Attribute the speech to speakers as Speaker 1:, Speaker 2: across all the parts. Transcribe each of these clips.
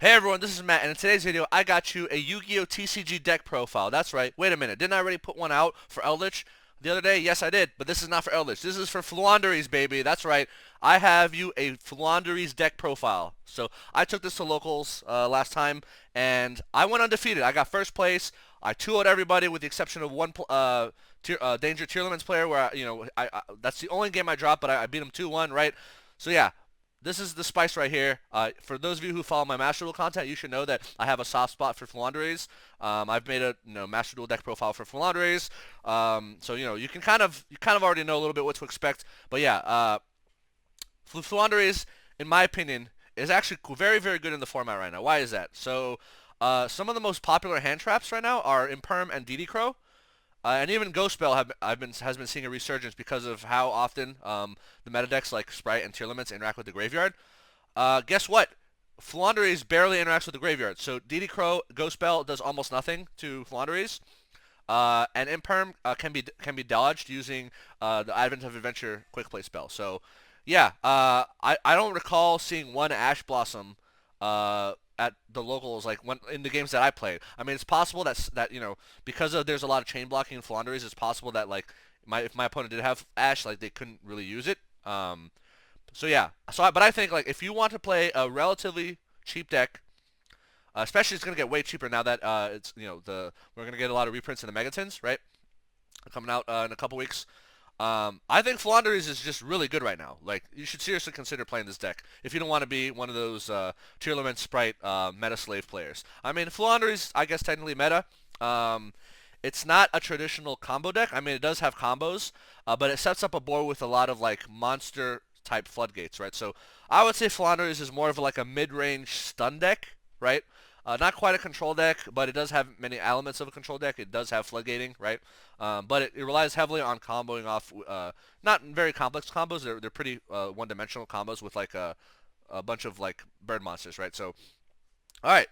Speaker 1: Hey everyone, this is Matt, and in today's video, I got you a Yu-Gi-Oh! TCG deck profile. That's right. Wait a minute, didn't I already put one out for Eldlich the other day? Yes, I did, but this is not for Eldlich. This is for Floowandereeze, baby. That's right. I have you a Floowandereeze deck profile. So I took this to locals last time, and I went undefeated. I got first place. I 2-0'd everybody with the exception of one Danger Tearlaments player, where I that's the only game I dropped, but I beat him 2-1, right? So yeah, this is the spice right here. For those of you who follow my Master Duel content, you should know that I have a soft spot for Floowandereeze. I've made a Master Duel deck profile for Floowandereeze. So you can kind of already know a little bit what to expect. But yeah, Floowandereeze, in my opinion, is actually very very good in the format right now. Why is that? So some of the most popular hand traps right now are Imperm and DD Crow. And even Ghost Spell has been seeing a resurgence because of how often the meta decks like Spright and Tearlaments interact with the graveyard. Guess what? Floowandereeze barely interacts with the graveyard. So DD Crow Ghost Spell does almost nothing to Floowandereeze. And Imperm can be dodged using the Advent of Adventure quick play spell. So yeah, I don't recall seeing one Ash Blossom at the locals like when in the games that I played. I mean, it's possible that because there's a lot of chain blocking in Floowandereeze, it's possible that like if my opponent did have Ash, like they couldn't really use it. So yeah, but I think like if you want to play a relatively cheap deck, especially it's gonna get way cheaper now that it's we're gonna get a lot of reprints in the Megatons, right? Coming out in a couple weeks. I think Floowandereeze is just really good right now. Like, you should seriously consider playing this deck if you don't want to be one of those Tearlaments Spright meta slave players. I mean, Floowandereeze, I guess technically meta. It's not a traditional combo deck. I mean, it does have combos, but it sets up a board with a lot of like monster type floodgates, right? So I would say Floowandereeze is more of like a mid-range stun deck, right? Not quite a control deck, but it does have many elements of a control deck. It does have floodgating, right? But it relies heavily on comboing off, not very complex combos. They're pretty one-dimensional combos with like a bunch of like bird monsters, right? So, all right.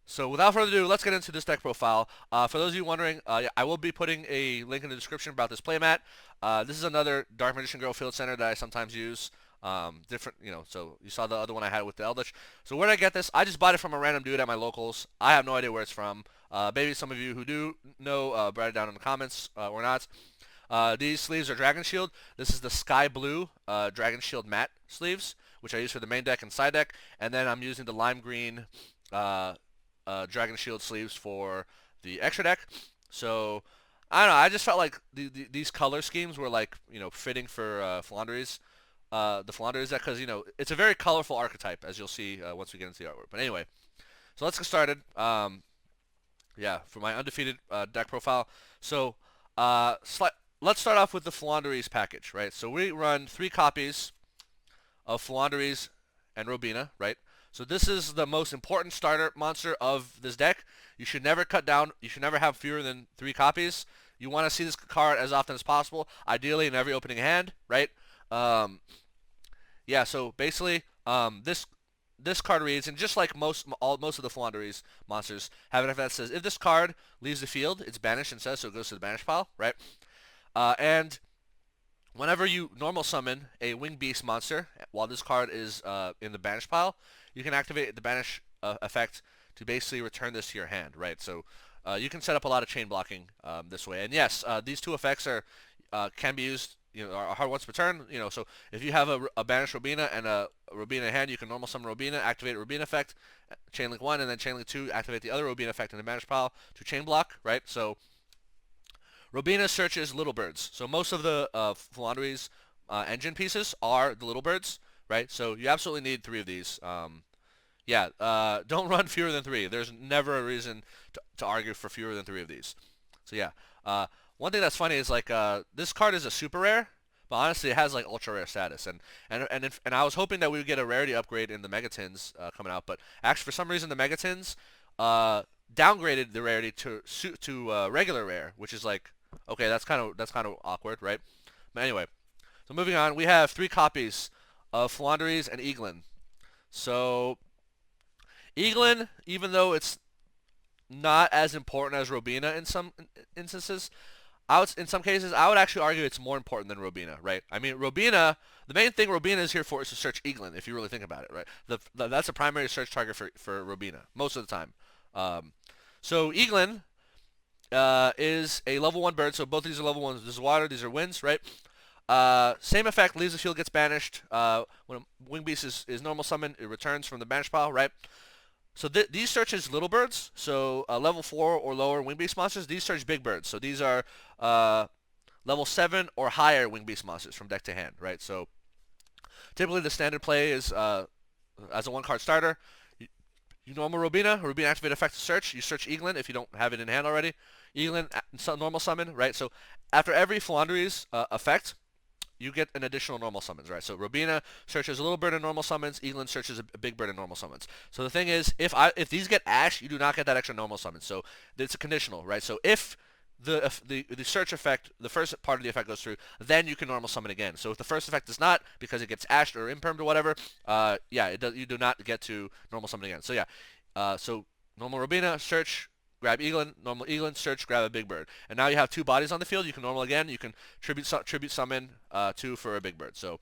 Speaker 1: So without further ado, let's get into this deck profile. For those of you wondering, yeah, I will be putting a link in the description about this playmat. This is another Dark Magician Girl Field Center that I sometimes use. Different, so you saw the other one I had with the Eldlich. So where did I get this? I just bought it from a random dude at my locals. I have no idea where it's from. Maybe some of you who do know, write it down in the comments or not. These sleeves are Dragon Shield. This is the Sky Blue Dragon Shield matte sleeves, which I use for the main deck and side deck. And then I'm using the Lime Green Dragon Shield sleeves for the extra deck. So I don't know. I just felt like these color schemes were like fitting for Floowandereeze. The Floowandereeze deck because it's a very colorful archetype as you'll see once we get into the artwork. But anyway, so let's get started. Yeah, for my undefeated deck profile. So let's start off with the Floowandereeze package, right? So we run 3 copies of Floowandereeze and Robina, right? So this is the most important starter monster of this deck. You should never cut down. You should never have fewer than 3 copies. You want to see this card as often as possible, ideally in every opening hand, right? Yeah, so basically, this card reads, and just like most of the Floowandereeze monsters have an effect that says if this card leaves the field, it's banished and says so it goes to the banish pile, right? And whenever you normal summon a Winged Beast monster, while this card is in the banish pile, you can activate the banish effect to basically return this to your hand, right? So you can set up a lot of chain blocking this way. And yes, these 2 effects can be used, are hard once per turn. So if you have a banished Robina and a Robina in hand, you can normal summon Robina, activate Robina effect, chainlink 1, and then chainlink 2, activate the other Robina effect in the banish pile to chain block, right? So Robina searches little birds. So most of the Floowandereeze engine pieces are the little birds, right? So you absolutely need 3 of these. Yeah, don't run fewer than 3. There's never a reason to argue for fewer than 3 of these. So yeah, one thing that's funny is like this card is a super rare, but honestly it has like ultra rare status, and I was hoping that we would get a rarity upgrade in the Megatons coming out, but actually for some reason the Megatons downgraded the rarity to regular rare, which is like okay, that's kind of awkward, right? But anyway, so moving on, we have 3 copies of Floowandereeze and Eaglin. So Eaglin, even though it's not as important as Robina in some instances, in some cases, I would actually argue it's more important than Robina, right? I mean, Robina, the main thing Robina is here for is to search Eaglin, if you really think about it, right? That's a primary search target for Robina, most of the time. Um, so Eaglin is a level 1 bird, so both of these are level 1s. This is water, these are winds, right? Same effect, leaves the field, gets banished. When a Wing Beast is normal summon, it returns from the banish pile, right? So these search as little birds, so level 4 or lower Wing Beast monsters. These search big birds, so these are level 7 or higher Wing Beast monsters from deck to hand, right? So typically the standard play is as a 1-card starter. You normal Robina activate effect to search. You search Eaglin if you don't have it in hand already. Eaglin, normal summon, right? So after every Floowandereeze effect, you get an additional normal summons, right? So Robina searches a little bird in normal summons, Eaglin searches a big bird in normal summons. So the thing is, if these get Ash, you do not get that extra normal summon. So it's a conditional, right? So if the search effect, the first part of the effect goes through, then you can normal summon again. So if the first effect does not, because it gets ashed or impermed or whatever, yeah, you do not get to normal summon again. So yeah, so normal Robina, search, grab Eaglin, normal Eaglin, search, grab a big bird. And now you have 2 bodies on the field. You can normal again. You can tribute summon 2 for a big bird. So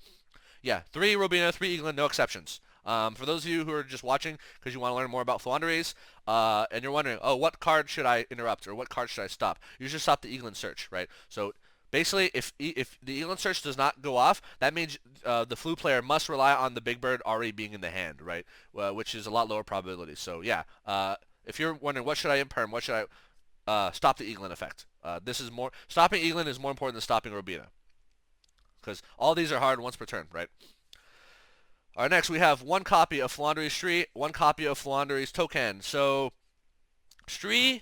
Speaker 1: yeah, 3 Robina, 3 Eaglin, no exceptions. For those of you who are just watching because you want to learn more about Floowandereeze, and you're wondering, oh, what card should I interrupt or what card should I stop? You should stop the Eaglin search, right? So basically, if the Eaglin search does not go off, that means the Floo player must rely on the big bird already being in the hand, right? Which is a lot lower probability. So yeah, if you're wondering what should I imperm, what should I stop the Eaglin effect? Stopping Eaglin is more important than stopping Robina, because all these are hard once per turn, right? Alright, next we have 1 copy of Floowandereeze Stree, 1 copy of Floowandereeze Token. So, Stree,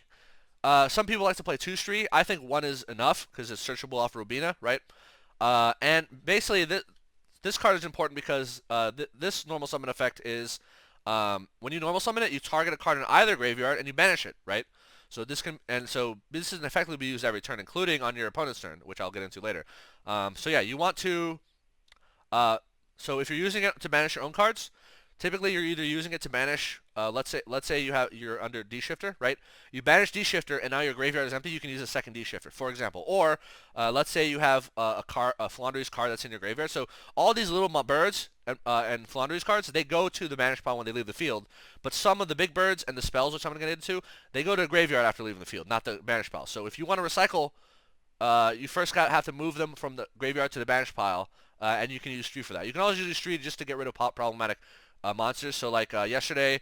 Speaker 1: some people like to play 2 Stree. I think 1 is enough, because it's searchable off Robina, right? And basically, this card is important because this normal summon effect is, when you normal summon it, you target a card in either graveyard, and you banish it, right? So this can effectively be used every turn, including on your opponent's turn, which I'll get into later. So yeah, you want to... So if you're using it to banish your own cards, typically you're either using it to banish, let's say you're under D-Shifter, right? You banish D-Shifter and now your graveyard is empty, you can use a second D-Shifter, for example. Or let's say you have a Floowandereeze card that's in your graveyard. So all these little birds and Floowandereeze cards, they go to the banish pile when they leave the field. But some of the big birds and the spells, which I'm going to get into, they go to the graveyard after leaving the field, not the banish pile. So if you want to recycle, you first have to move them from the graveyard to the banish pile. And you can use Stree for that. You can always use Stree just to get rid of problematic monsters. So like yesterday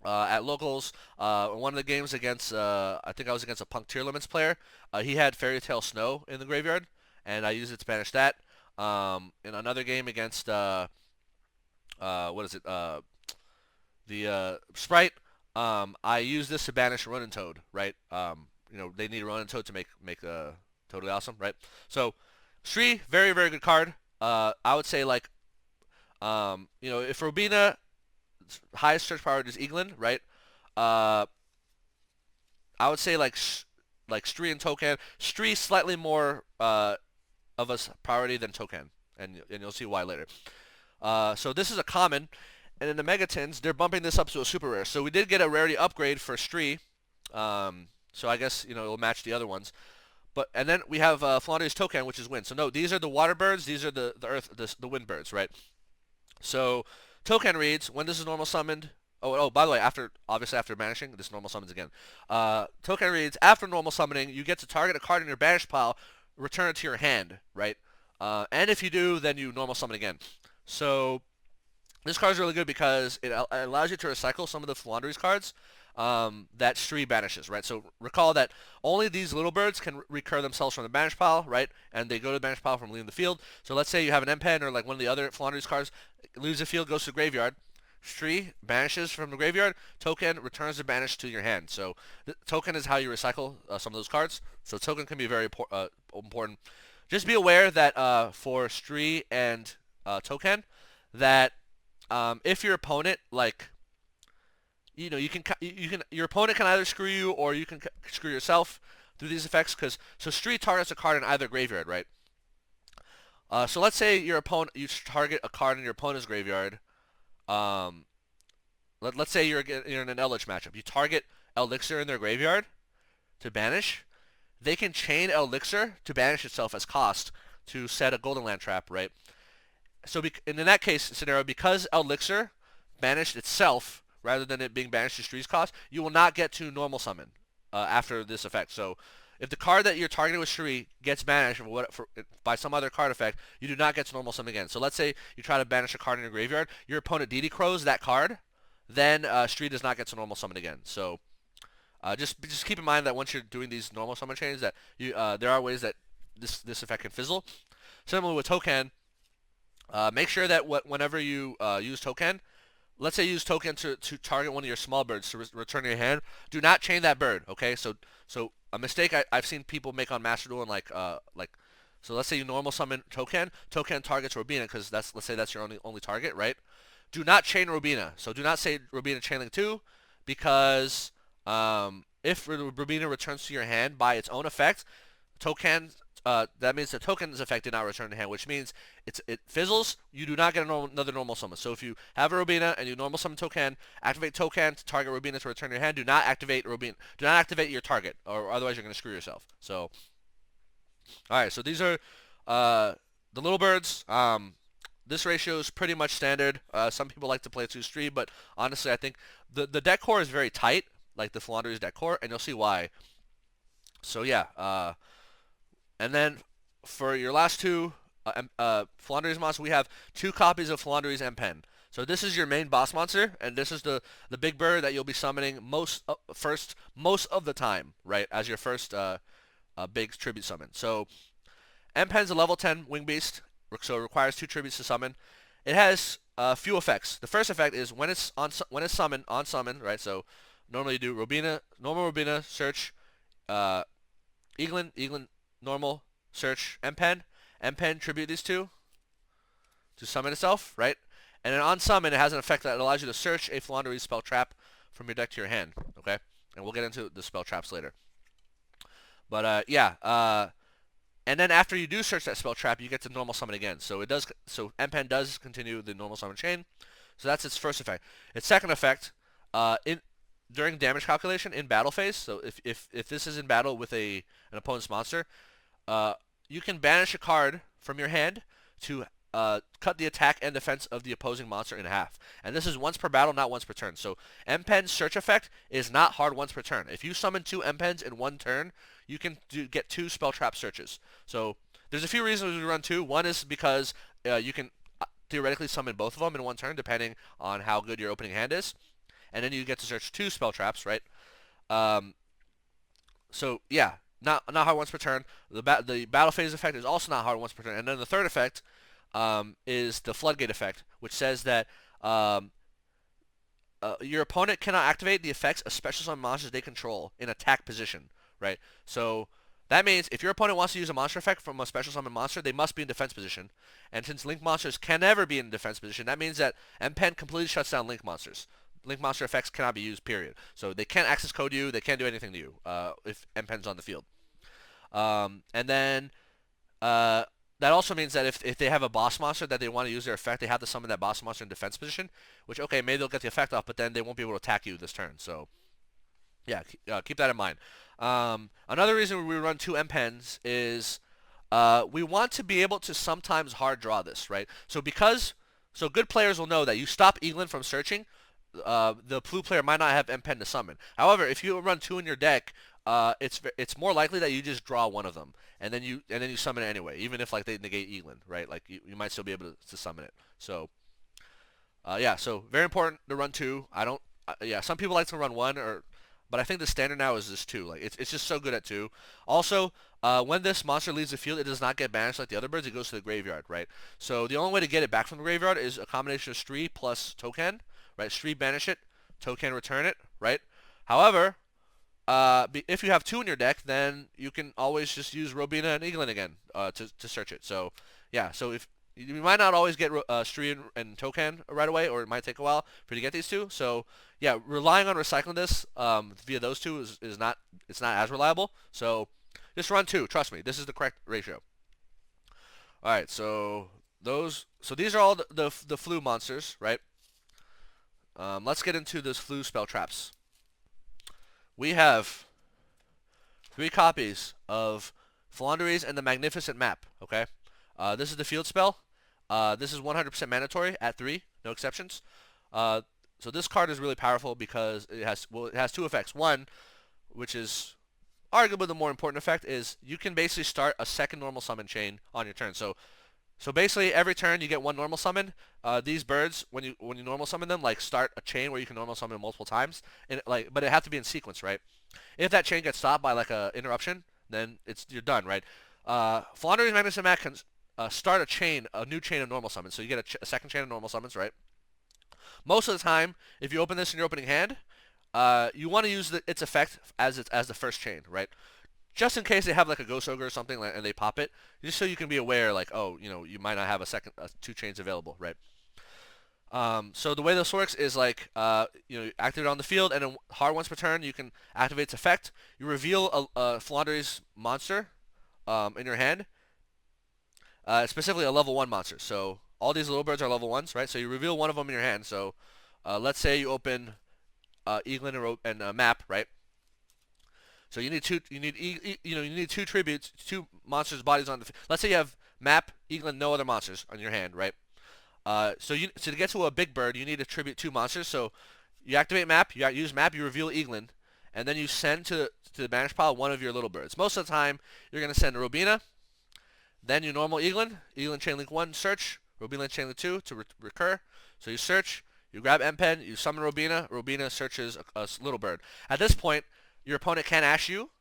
Speaker 1: at Locals, one of the games against, I think I was against a Punk Tearlaments player, he had Fairy Tale Snow in the graveyard, and I used it to banish that. In another game against, what is it, the Spright, I used this to banish Ronin Toad, right? They need a Ronin Toad to make totally awesome, right? So Stree, very, very good card. I would say like, if Robina highest search priority is Eaglin, right? I would say like Stree and Token. Stree slightly more of a priority than Token, and you'll see why later. So this is a common, and in the Megatins, they're bumping this up to a super rare. So we did get a rarity upgrade for Stree. So I guess it'll match the other ones. And then we have Floowandereeze Token, which is wind. So no, these are the water birds. These are the earth, the wind birds, right? So Token reads when this is normal summoned. Oh, by the way, obviously after banishing, this normal summons again. Token reads after normal summoning, you get to target a card in your banish pile, return it to your hand, right? And if you do, then you normal summon again. So this card is really good because it allows you to recycle some of the Floowandereeze cards that Stree banishes, right? So recall that only these little birds can recur themselves from the banish pile, right? And they go to the banish pile from leaving the field. So let's say you have an M-Pen or like one of the other Floowandereeze cards, leaves the field, goes to the graveyard. Stree banishes from the graveyard. Token returns the banish to your hand. So Token is how you recycle some of those cards. So Token can be very important. Just be aware that for Stree and Token, that if your opponent your opponent can either screw you or you can screw yourself through these effects. So Stree targets a card in either graveyard, right? So let's say you target a card in your opponent's graveyard. Let's say you're in an Eldlich matchup. You target Eldlich in their graveyard to banish. they can chain Elixir to banish itself as cost to set a golden land trap, right? So in that case scenario, because Elixir banished itself rather than it being banished to Street's cost, you will not get to normal summon after this effect. So if the card that you're targeting with Shri gets banished by some other card effect, you do not get to normal summon again. So let's say you try to banish a card in your graveyard, your opponent DD Crows that card, then Shri does not get to normal summon again. So just keep in mind that once you're doing these normal summon chains, that there are ways that this effect can fizzle. Similarly with Token, make sure that whenever you use Token, let's say you use Token to target one of your small birds to return your hand, do not chain that bird, okay? So a mistake I've seen people make on Master Duel, and so let's say you normal summon Token targets Robina, because let's say that's your only target, right? Do not chain Robina. So do not say Robina chainlink 2, because if Robina returns to your hand by its own effect, Token that means the token's effect did not return to hand, which means it fizzles. You do not get another normal summon. So if you have a Robina and you normal summon Token, activate Token to target Robina to return your hand. Do not activate Robina. Do not activate your target, or otherwise you're going to screw yourself. So, all right. So these are the little birds. This ratio is pretty much standard. Some people like to play 2-3, but honestly, I think the deck core is very tight, like the Floowandereeze deck core, and you'll see why. So yeah. And then for your last two Floowandereeze monsters, we have 2 copies of Floowandereeze M-Pen. So this is your main boss monster, and this is the big bird that you'll be summoning most of the time, right, as your first big tribute summon. So M-Pen's a level 10 wing beast, so it requires 2 tributes to summon. It has a few effects. The first effect is when it's summoned on summon, right? So normally you do normal Robina, search, Eaglin, normal, search, M-Pen, tribute these 2 to summon itself, right? And then on summon, it has an effect that allows you to search a Floowandereeze spell trap from your deck to your hand, okay? And we'll get into the spell traps later. But yeah, and then after you do search that spell trap, you get to normal summon again. So M-Pen does continue the normal summon chain. So that's its first effect. Its second effect, during damage calculation in battle phase. So if this is in battle with an opponent's monster, you can banish a card from your hand to cut the attack and defense of the opposing monster in half. And this is once per battle, not once per turn. So M-Pen's search effect is not hard once per turn. If you summon 2 M-Pens in one turn, you can get 2 spell trap searches. So there's a few reasons we run 2. One is because you can theoretically summon both of them in one turn, depending on how good your opening hand is. And then you get to search 2 spell traps, right? So yeah, not hard once per turn. The battle phase effect is also not hard once per turn. And then the third effect is the floodgate effect, which says that your opponent cannot activate the effects of special summon monsters they control in attack position, right? So that means if your opponent wants to use a monster effect from a special summon monster, they must be in defense position. And since Link monsters can never be in defense position, that means that M-Pen completely shuts down Link monsters. Link monster effects cannot be used, period. So they can't access code you, they can't do anything to you if M-Pen's on the field. And then that also means that if they have a boss monster that they want to use their effect, they have to summon that boss monster in defense position, which, okay, maybe they'll get the effect off, but then they won't be able to attack you this turn. So yeah, keep that in mind. Another reason we run 2 M-Pens is we want to be able to sometimes hard draw this, right? So good players will know that you stop Eaglin from searching, the Floo player might not have M-Pen to summon. However, if you run 2 in your deck, it's more likely that you just draw one of them, and then you summon it anyway, even if like they negate Eaglin, right? Like you might still be able to summon it. So yeah, so very important to run 2. Yeah, some people like to run 1, but I think the standard now is this 2. Like it's just so good at 2. Also, when this monster leaves the field, it does not get banished like the other birds. It goes to the graveyard, right? So the only way to get it back from the graveyard is a combination of Stree plus Token, right? Stree banish it, Token return it, right? However, if you have 2 in your deck, then you can always just use Robina and Eaglin again to search it. So yeah, so if you might not always get Stree and Token right away, or it might take a while for you to get these 2. So yeah, relying on recycling this via those 2 is not as reliable. So just run 2. Trust me, this is the correct ratio. All right, so these are all the Floo monsters, right? Let's get into this Floo spell traps. We have 3 copies of Floowandereeze and the Magnificent Map. Okay, this is the field spell. This is 100% mandatory at 3, no exceptions. So this card is really powerful because it has two effects. One, which is arguably the more important effect, is you can basically start a second normal summon chain on your turn. So basically every turn you get one normal summon. These birds, when you normal summon them, like start a chain where you can normal summon them multiple times, and but it have to be in sequence, right? If that chain gets stopped by like a interruption, then you're done, right? Floowandereeze Magnificent Map can start a new chain of normal summons, so you get a second chain of normal summons, right? Most of the time, if you open this in your opening hand, you want to use its effect as the first chain, right? Just in case they have like a Ghost Ogre or something and they pop it, just so you can be aware, like, oh, you might not have two chains available, right? So the way this works is like, activate it on the field, and then hard once per turn, you can activate its effect. You reveal a Floowandereeze monster in your hand, specifically a level 1 monster. So all these little birds are level 1s, right? So you reveal one of them in your hand. So let's say you open Eaglin and Map, right? So you need two. You need two tributes, two monsters' bodies on the. Let's say you have Map, Eaglin, no other monsters on your hand, right? So to get to a big bird, you need to tribute 2 monsters. So you activate Map, you use Map, you reveal Eaglin, and then you send to the banish pile one of your little birds. Most of the time, you're gonna send Robina, then your normal Eaglin, Chainlink 1, search, Robina Chainlink 2 to recur. So you search, you grab M-Pen, you summon Robina, Robina searches a little bird. At this point, your opponent can ash you,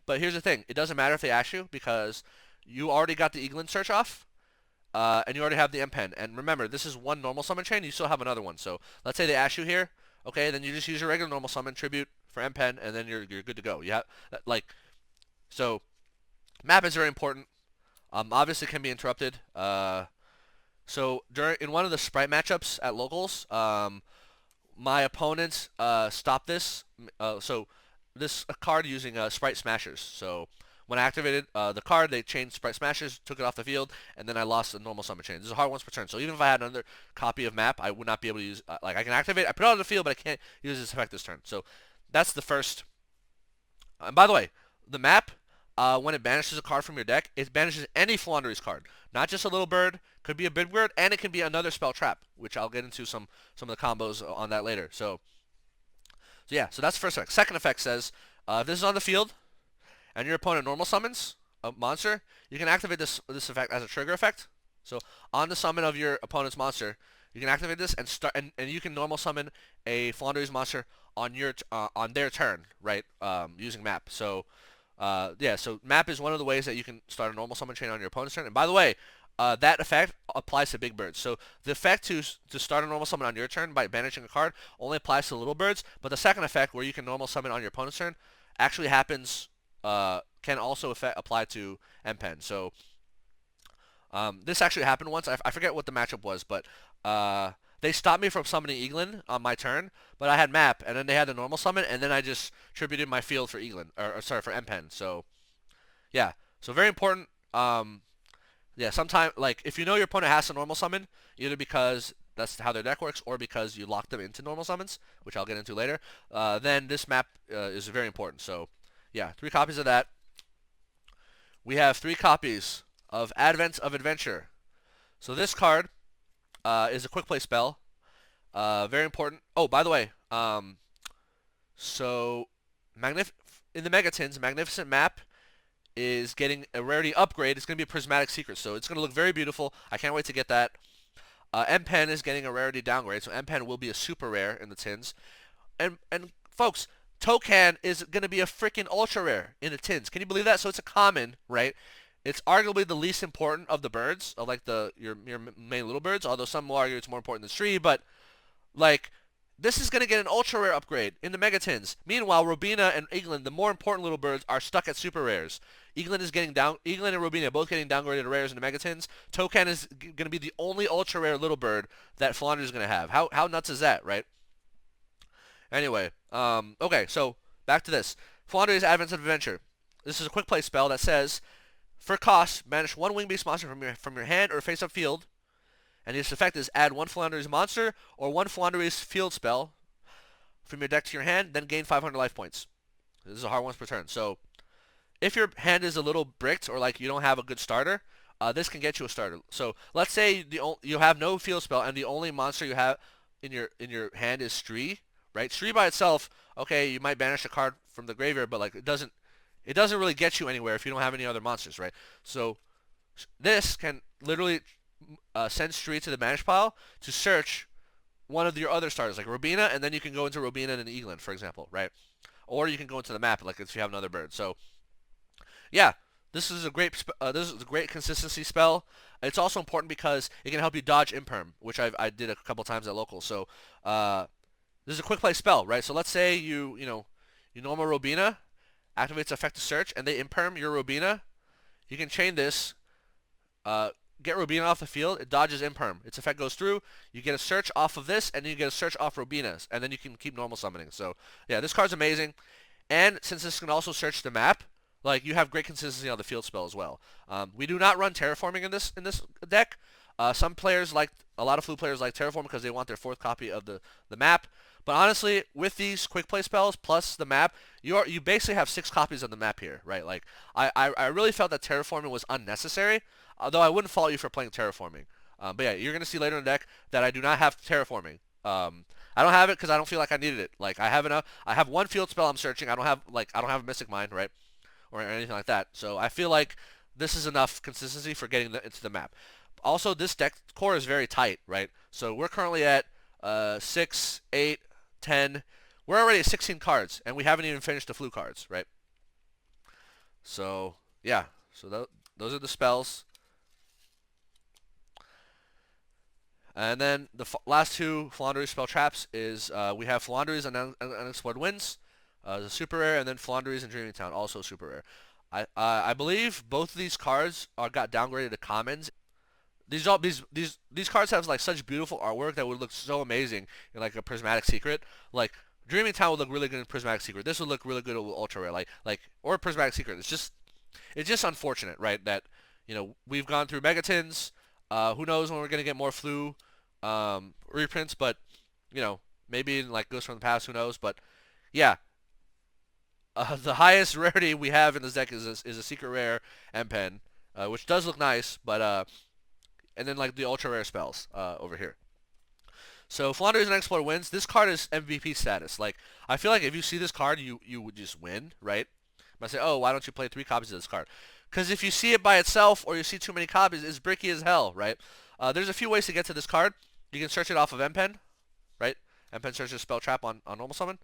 Speaker 1: but here's the thing, it doesn't matter if they ash you because you already got the Eaglin search off, and you already have the M-Pen. And remember, this is one normal summon chain, you still have another one. So let's say they ash you here, okay, then you just use your regular normal summon, tribute for M-Pen, and then you're good to go. You have, so Map is very important. Obviously can be interrupted. So in one of the Spright matchups at locals, my opponent stopped this. So this card using Spright Smashers. So when I activated the card, they changed Spright Smashers, took it off the field, and then I lost the normal summon chain. This is hard once per turn. So even if I had another copy of Map, I would not be able to use. I can activate. I put it on the field, but I can't use this effect this turn. So that's the first. And by the way, the Map. When it banishes a card from your deck, it banishes any Floowandereeze card. Not just a little bird, could be a big bird, and it can be another spell trap, which I'll get into some of the combos on that later. So yeah, so that's the first effect. Second effect says, if this is on the field, and your opponent normal summons a monster, you can activate this effect as a trigger effect. So on the summon of your opponent's monster, you can activate this and start, and you can normal summon a Floowandereeze monster on their turn, right? Using Map. So yeah, so Map is one of the ways that you can start a normal summon chain on your opponent's turn. And by the way, that effect applies to big birds. So the effect to start a normal summon on your turn by banishing a card only applies to little birds. But the second effect, where you can normal summon on your opponent's turn, actually happens, can also apply to M-Pen. So this actually happened once. I forget what the matchup was, but they stopped me from summoning Eaglin on my turn, but I had Map, and then they had the normal summon, and then I just tributed my field for Eaglin, or sorry, for M-Pen. So yeah, so very important. Yeah, sometimes, like, if you know your opponent has to normal summon, either because that's how their deck works, or because you lock them into normal summons, which I'll get into later, then this Map is very important. So yeah, 3 copies of that. We have 3 copies of Advent of Adventure. So this card is a quick play spell. Very important. Oh, by the way, so in the Megatins, Magnificent Map is getting a rarity upgrade. It's going to be a Prismatic Secret, so it's going to look very beautiful. I can't wait to get that. M-Pen is getting a rarity downgrade, so M-Pen will be a super rare in the tins. And folks, Tokan is going to be a freaking ultra rare in the tins. Can you believe that? So it's a common, right? It's arguably the least important of the birds, of like your main little birds, although some will argue it's more important than Sri, but like, this is going to get an ultra rare upgrade in the Megatins. Meanwhile, Robina and Eaglin, the more important little birds, are stuck at super rares. Eaglin and Robina both getting downgraded to rares in the Megatins. Tokan is going to be the only ultra rare little bird that Floowandereeze is going to have. How nuts is that, right? Anyway, okay, so back to this. Floowandereeze Advent of Adventure. This is a quick play spell that says, for cost, banish 1 wing beast monster from your hand or face-up field, and its effect is add 1 Floowandereeze monster or 1 Floowandereeze field spell from your deck to your hand, then gain 500 life points. This is a hard once per turn. So if your hand is a little bricked or like you don't have a good starter, this can get you a starter. So let's say you have no field spell and the only monster you have in your hand is Stree, right? Stree by itself, okay, you might banish a card from the graveyard, but like it doesn't really get you anywhere if you don't have any other monsters, right? So this can literally send Stree to the banish pile to search one of your other starters, like Robina, and then you can go into Robina and Eglin, for example, right? Or you can go into the map, like if you have another bird. So yeah, this is a great consistency spell. It's also important because it can help you dodge imperm, which I did a couple times at local. So this is a quick play spell, right? So let's say you normal Robina activates effect to search, and they imperm your Robina. You can chain this, uh, get Robina off the field. It dodges imperm. Its effect goes through. You get a search off of this, and then you get a search off Robina's, and then you can keep normal summoning. So yeah, this card's amazing. And since this can also search the map, like you have great consistency on the field spell as well. We do not run terraforming in this deck. Some players like a lot of Floo players like terraform because they want their fourth copy of the map. But honestly, with these quick play spells plus the map, you basically have 6 copies of the map here, right? Like I really felt that terraforming was unnecessary, although I wouldn't fault you for playing terraforming. But yeah, you're gonna see later in the deck that I do not have terraforming. I don't have it because I don't feel like I needed it. Like I have enough. I have one field spell I'm searching. I don't have a Mystic Mind, right, or anything like that. So I feel like this is enough consistency for getting into the map. Also, this deck core is very tight, right? So we're currently at 6, 8, 10. We're already at 16 cards, and we haven't even finished the Floo cards, right? So yeah. So those are the spells. And then the last two Floowandereeze spell traps is we have Floowandereeze and Unexplored Winds, the super rare, and then Floowandereeze and Dreaming Town, also super rare. I believe both of these cards got downgraded to commons. These cards have like such beautiful artwork that would look so amazing in like a Prismatic Secret. Like Dreaming Town would look really good in Prismatic Secret. This would look really good with Ultra Rare, or Prismatic Secret. It's just unfortunate, right? That we've gone through Megatons. Who knows when we're gonna get more Floo reprints, but maybe in like Ghost from the Past, who knows? But yeah, the highest rarity we have in this deck is a secret rare M-Pen, which does look nice, but and then like the ultra rare spells over here. So Floowandereeze and Explorer wins. This card is MVP status. Like I feel like if you see this card, you would just win, right? I say, oh, why don't you play 3 copies of this card? Because if you see it by itself or you see too many copies, it's bricky as hell, right? There's a few ways to get to this card. You can search it off of M-Pen, right? M-Pen searches spell trap on normal summon.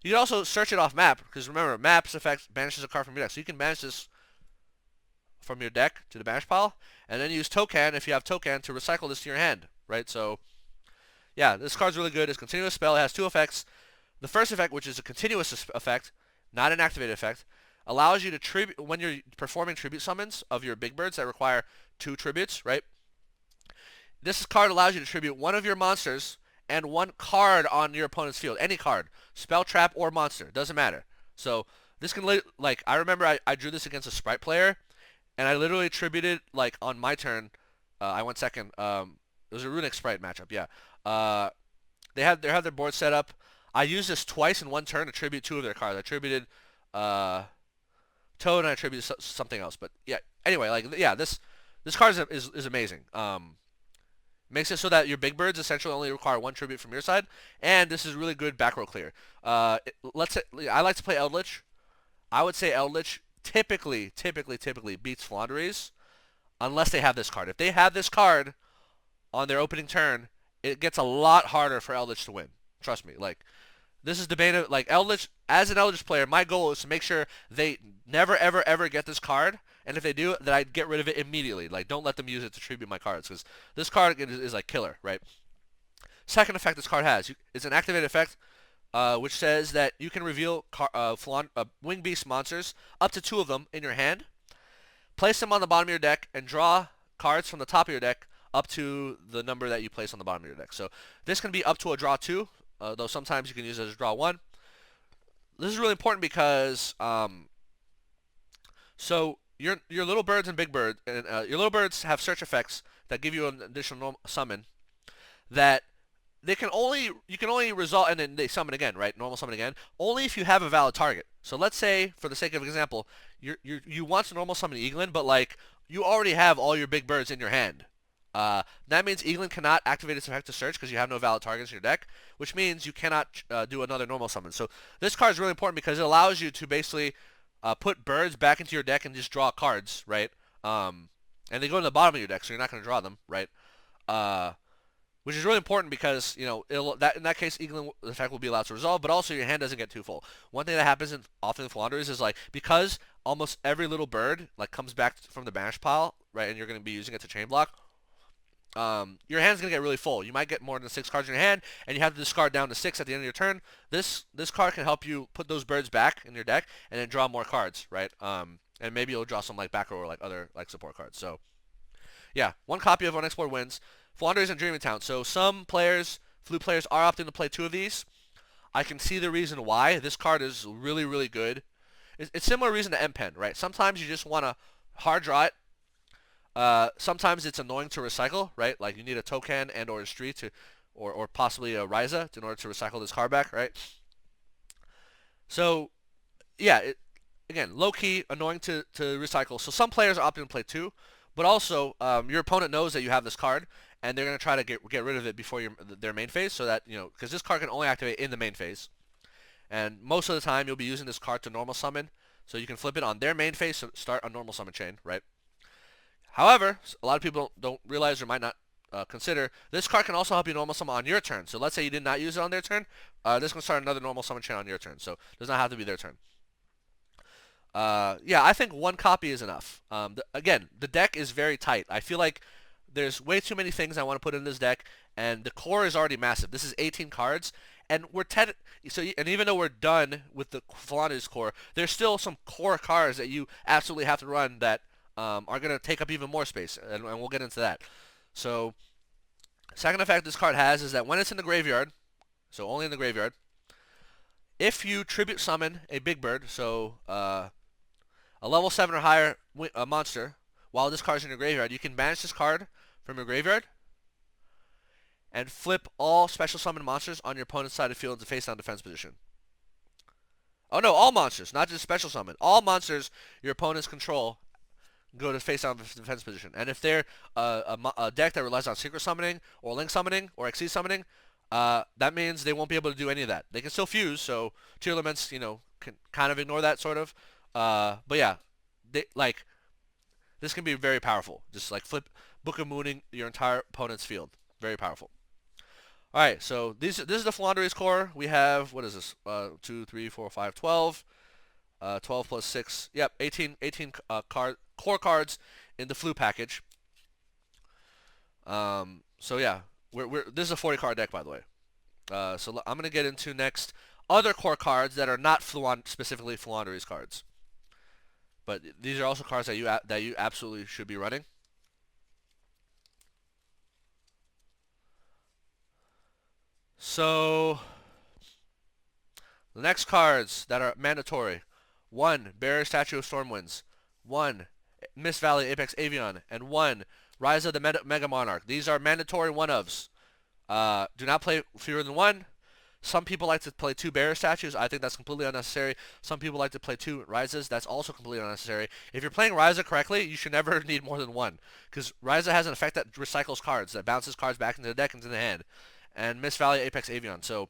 Speaker 1: You can also search it off map, because remember, map's effect banishes a card from your deck. So you can banish this from your deck to the banish pile, and then use Token, if you have Token, to recycle this to your hand, right? So, yeah, this card's really good. It's a continuous spell. It has 2 effects. The first effect, which is a continuous effect, not an activated effect, allows you to tribute, when you're performing tribute summons of your big birds that require 2 tributes, right? This card allows you to tribute one of your monsters and 1 card on your opponent's field. Any card. Spell, trap, or monster. Doesn't matter. So this can, like, I remember I drew this against a Spright player, and I literally tributed, like, on my turn. I went second. It was a Runic Spright matchup, yeah. They had their board set up. I used this twice in one turn to tribute 2 of their cards. I tributed Toad and I tributed something else. But yeah, anyway, like, yeah, this card is amazing. Makes it so that your big birds essentially only require 1 tribute from your side, and this is really good back row clear. Let's say I like to play Eldlich. I would say Eldlich typically beats Floowandereeze unless they have this card. If they have this card on their opening turn, it gets a lot harder for Eldlich to win. Trust me. Like, this is debated. Like, Eldlich, as an Eldlich player, my goal is to make sure they never ever get this card. And if they do, then I get rid of it immediately. Like, don't let them use it to tribute my cards, because this card is like killer, right? Second effect this card has, it's an activated effect, which says that you can reveal Wing Beast monsters, up to 2 of them, in your hand, place them on the bottom of your deck, and draw cards from the top of your deck up to the number that you place on the bottom of your deck. So this can be up to a draw 2, though sometimes you can use it as a draw 1. This is really important because so your little birds and big bird, and your little birds have search effects that give you an additional summon that you can only resolve, and then they summon again, right? Normal summon again, only if you have a valid target. So let's say, for the sake of example, you want to normal summon Eaglin, but like you already have all your big birds in your hand. That means Eaglin cannot activate its effect to search because you have no valid targets in your deck, which means you cannot do another normal summon. So this card is really important because it allows you to basically put birds back into your deck and just draw cards, right? And they go in the bottom of your deck, so you're not going to draw them, right? Uh, which is really important because that in that case, Eaglin effect will be allowed to resolve, but also your hand doesn't get too full. One thing that happens often in Floowandereeze is like because almost every little bird like comes back from the banish pile, right, and you're going to be using it to chain block. Your hand's gonna get really full. You might get more than 6 cards in your hand, and you have to discard down to 6 at the end of your turn. This card can help you put those birds back in your deck and then draw more cards, right? And maybe you'll draw some like back row or like other like support cards. So yeah, one copy of Unexplored wins. Floowandereeze and Dreaming Town. So some players, Floo players, are opting to play 2 of these. I can see the reason why. This card is really, really good. It's similar reason to M-Pen, right? Sometimes you just want to hard draw it. Sometimes it's annoying to recycle, right? Like you need a token and or a street to, or possibly a Ryza in order to recycle this card back, right? So yeah, again, low key, annoying to recycle. So some players are opting to play 2, but also your opponent knows that you have this card, and they're gonna try to get rid of it before their main phase, so that because this card can only activate in the main phase, and most of the time you'll be using this card to normal summon, so you can flip it on their main phase to start a normal summon chain, right? However, a lot of people don't realize or might not consider, this card can also help you normal summon on your turn. So let's say you did not use it on their turn, this can start another normal summon chain on your turn. So it does not have to be their turn. Yeah, I think 1 copy is enough. Again, the deck is very tight. I feel like there's way too many things I want to put in this deck, and the core is already massive. This is 18 cards, and and even though we're done with the Floowandereeze core, there's still some core cards that you absolutely have to run that are going to take up even more space, and we'll get into that. So, second effect this card has is that when it's in the graveyard, so only in the graveyard, if you tribute summon a big bird, so a level 7 or higher monster, while this card is in your graveyard, you can banish this card from your graveyard and flip all special summon monsters on your opponent's side of the field into face down defense position. Oh no, all monsters, not just special summon. All monsters your opponents control go to face down defense position. And if they're a deck that relies on secret summoning or link summoning or XC summoning, that means they won't be able to do any of that. They can still fuse, so Tearlaments, can kind of ignore that sort of. But yeah, this can be very powerful. Just like Book of Mooning your entire opponent's field. Very powerful. Alright, so this is the Floowandereeze core. We have, what is this? 2, 3, 4, 5, 12. 12 plus 6. Yep, 18 core cards in the Floo package. So yeah, this is a 40 card deck, by the way. So I'm gonna get into next other core cards that are not specifically Floowandereeze cards, but these are also cards that you absolutely should be running. So the next cards that are mandatory: 1. Barrier Statue of Stormwinds, 1. Mist Valley Apex Avian, and 1. Rise of the Mega Monarch. These are mandatory one-ofs. Do not play fewer than 1. Some people like to play 2 Barrier Statues. I think that's completely unnecessary. Some people like to play 2 Rises. That's also completely unnecessary. If you're playing Ryza correctly, you should never need more than 1. Because Ryza has an effect that recycles cards, that bounces cards back into the deck, into the hand. And Mist Valley Apex Avian. So,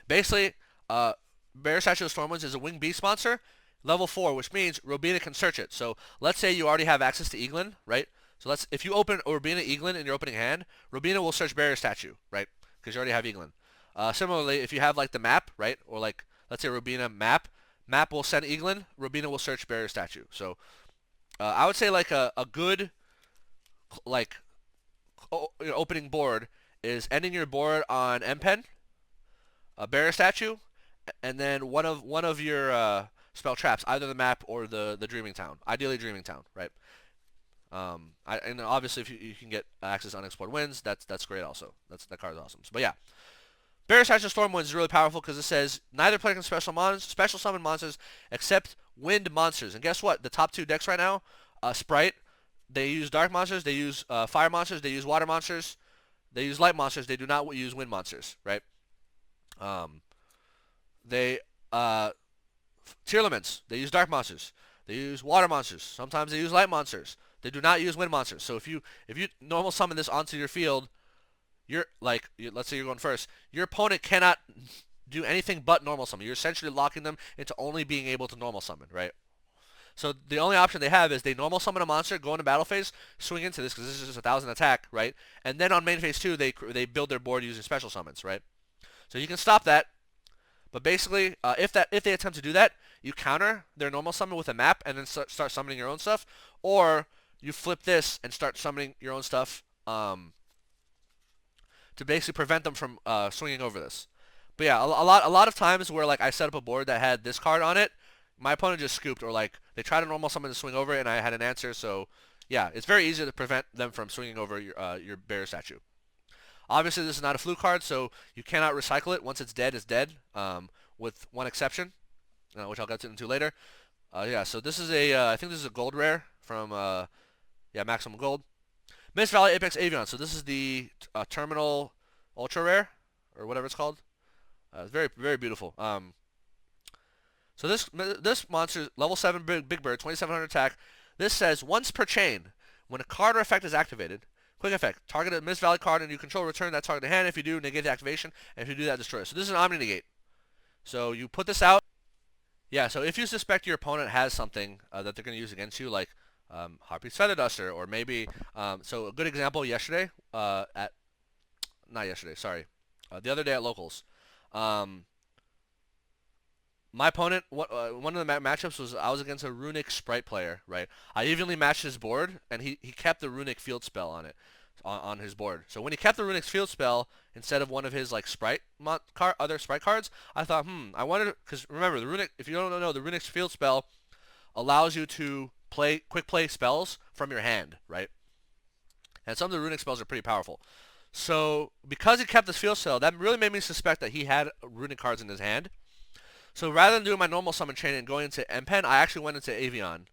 Speaker 1: basically, Barrier Statue of Stormwinds is a winged beast monster, level 4, which means Robina can search it. So let's say you already have access to Eaglin, right? So if you open Robina Eaglin in your opening hand, Robina will search Barrier Statue, right? Because you already have Eaglin. Similarly, if you have like the map, right? Or like, let's say Robina map will send Eaglin, Robina will search Barrier Statue. So I would say like a good like opening board is ending your board on M-Pen, a Barrier Statue, and then one of your spell traps, either the map or the Dreaming Town. Ideally Dreaming Town, right? And obviously if you can get access to Unexplored Winds, that's great also. That card is awesome. But yeah, Barrier Statue of Stormwinds is really powerful because it says neither player can special summon monsters except wind monsters. And guess what? The top 2 decks right now, Spright, they use dark monsters, they use fire monsters, they use water monsters. They use light monsters. They do not use wind monsters, right? Um, they Tearlaments. They use dark monsters. They use water monsters. Sometimes they use light monsters. They do not use wind monsters. So if you normal summon this onto your field, you're like let's say you're going first. Your opponent cannot do anything but normal summon. You're essentially locking them into only being able to normal summon, right? So the only option they have is they normal summon a monster, go into battle phase, swing into this because this is just 1,000 attack, right? And then on main phase 2, they build their board using special summons, right? So you can stop that. But basically, if they attempt to do that, you counter their normal summon with a map and then start summoning your own stuff, or you flip this and start summoning your own stuff to basically prevent them from swinging over this. But yeah, a lot of times where like I set up a board that had this card on it, my opponent just scooped, or like they tried to normal summon to swing over it, and I had an answer. So yeah, it's very easy to prevent them from swinging over your barrier statue. Obviously, this is not a Floo card, so you cannot recycle it. Once it's dead, it's dead, with one exception, which I'll get into later. Yeah, so this is I think this is a gold rare from, yeah, Maximum Gold. Mist Valley Apex Avian. So this is the Terminal Ultra Rare, or whatever it's called. It's very, very beautiful. So this monster, level 7 big bird, 2,700 attack. This says, once per chain, when a card or effect is activated, quick effect, target a Mist Valley card and you control, return that target to hand. If you do, negate the activation, and if you do that, destroy it. So this is an Omni Negate. So you put this out. Yeah, so if you suspect your opponent has something that they're going to use against you, like Harpy's Feather Duster, or maybe, so a good example yesterday, not yesterday, sorry, the other day at Locals. My opponent, one of the matchups was I was against a Runic Spright player, right? I evenly matched his board, and he kept the Runic Field Spell on it, on his board. So when he kept the Runic Field Spell instead of one of his like other Spright cards, I thought, I wanted, because remember the Runic, if you don't know, the Runic Field Spell allows you to quick play spells from your hand, right? And some of the Runic spells are pretty powerful. So because he kept this Field Spell, that really made me suspect that he had Runic cards in his hand. So rather than doing my normal summon chain and going into M-Pen, I actually went into Avian,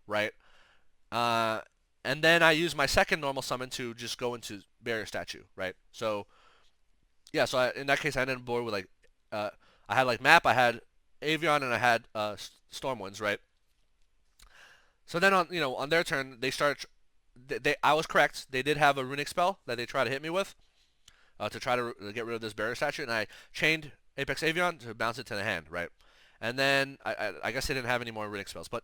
Speaker 1: right? And then I used my second normal summon to just go into Barrier Statue, right? So, yeah, so in that case, I ended up board with like, I had like Map, I had Avian, and I had Stormwinds, right? So then on their turn, they started, I was correct. They did have a Runic spell that they tried to hit me with to try to get rid of this Barrier Statue, and I chained Apex Avian to bounce it to the hand, right? And then I guess they didn't have any more Runic spells, but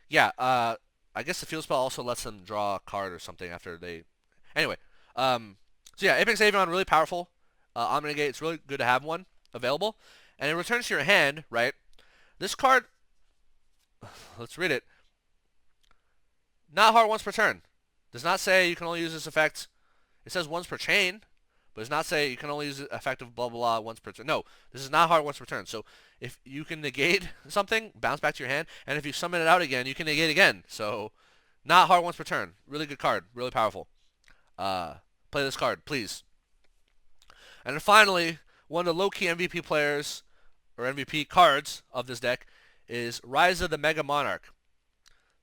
Speaker 1: yeah, I guess the Field Spell also lets them draw a card or something after they. Anyway, so yeah, Apex Avian really powerful. Omni Negate, it's really good to have one available, and it returns to your hand, right? This card, let's read it. Not hard once per turn. Does not say you can only use this effect. It says once per chain. But does not say you can only use the effect of blah blah blah once per turn. No, this is not hard once per turn. So if you can negate something, bounce back to your hand, and if you summon it out again, you can negate again. So not hard once per turn. Really good card. Really powerful. Play this card, please. And then finally, one of the low-key MVP players, or MVP cards of this deck, is Rise of the Mega Monarch.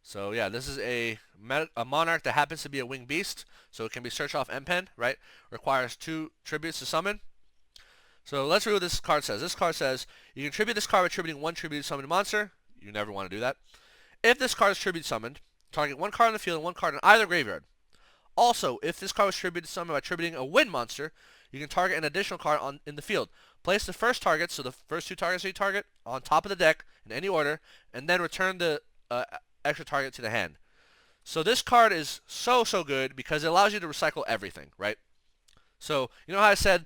Speaker 1: So yeah, this is a Monarch that happens to be a winged beast, so it can be searched off M-Pen, right? Requires 2 tributes to summon. So let's read what this card says. This card says, you can tribute this card by attributing 1 tribute to summoned monster. You never want to do that. If this card is tribute summoned, target 1 card on the field and 1 card in either graveyard. Also, if this card was tribute summoned by attributing a wind monster, you can target an additional card in the field. Place the first target, so the first 2 targets you target, on top of the deck in any order, and then return the extra target to the hand. So this card is so good because it allows you to recycle everything, right? So you know how I said,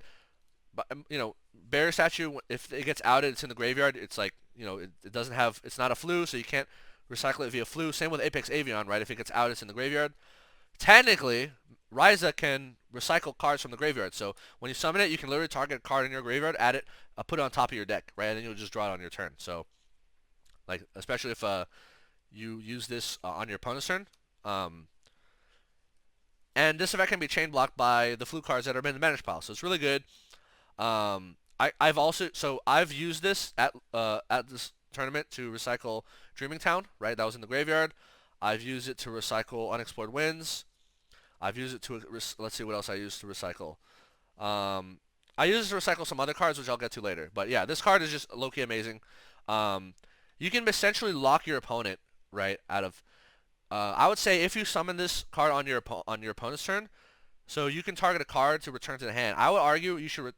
Speaker 1: Barrier Statue, if it gets outed, it's in the graveyard. It's like, it doesn't have, it's not a Floo, so you can't recycle it via Floo. Same with Apex Avian, right? If it gets out, it's in the graveyard. Technically, Ryza can recycle cards from the graveyard. So when you summon it, you can literally target a card in your graveyard, add it, put it on top of your deck, right? And then you'll just draw it on your turn. So, like, especially if you use this on your opponent's turn. And this effect can be chain blocked by the Floo cards that are in the managed pile, so it's really good. I've used this at this tournament to recycle Dreaming Town, right? That was in the graveyard. I've used it to recycle Unexplored Winds. I've used it to, let's see what else I use to recycle. I use it to recycle some other cards, which I'll get to later. But yeah, this card is just low-key amazing. Um, you can essentially lock your opponent, right, out of, I would say if you summon this card on your opponent's turn, so you can target a card to return to the hand. I would argue you should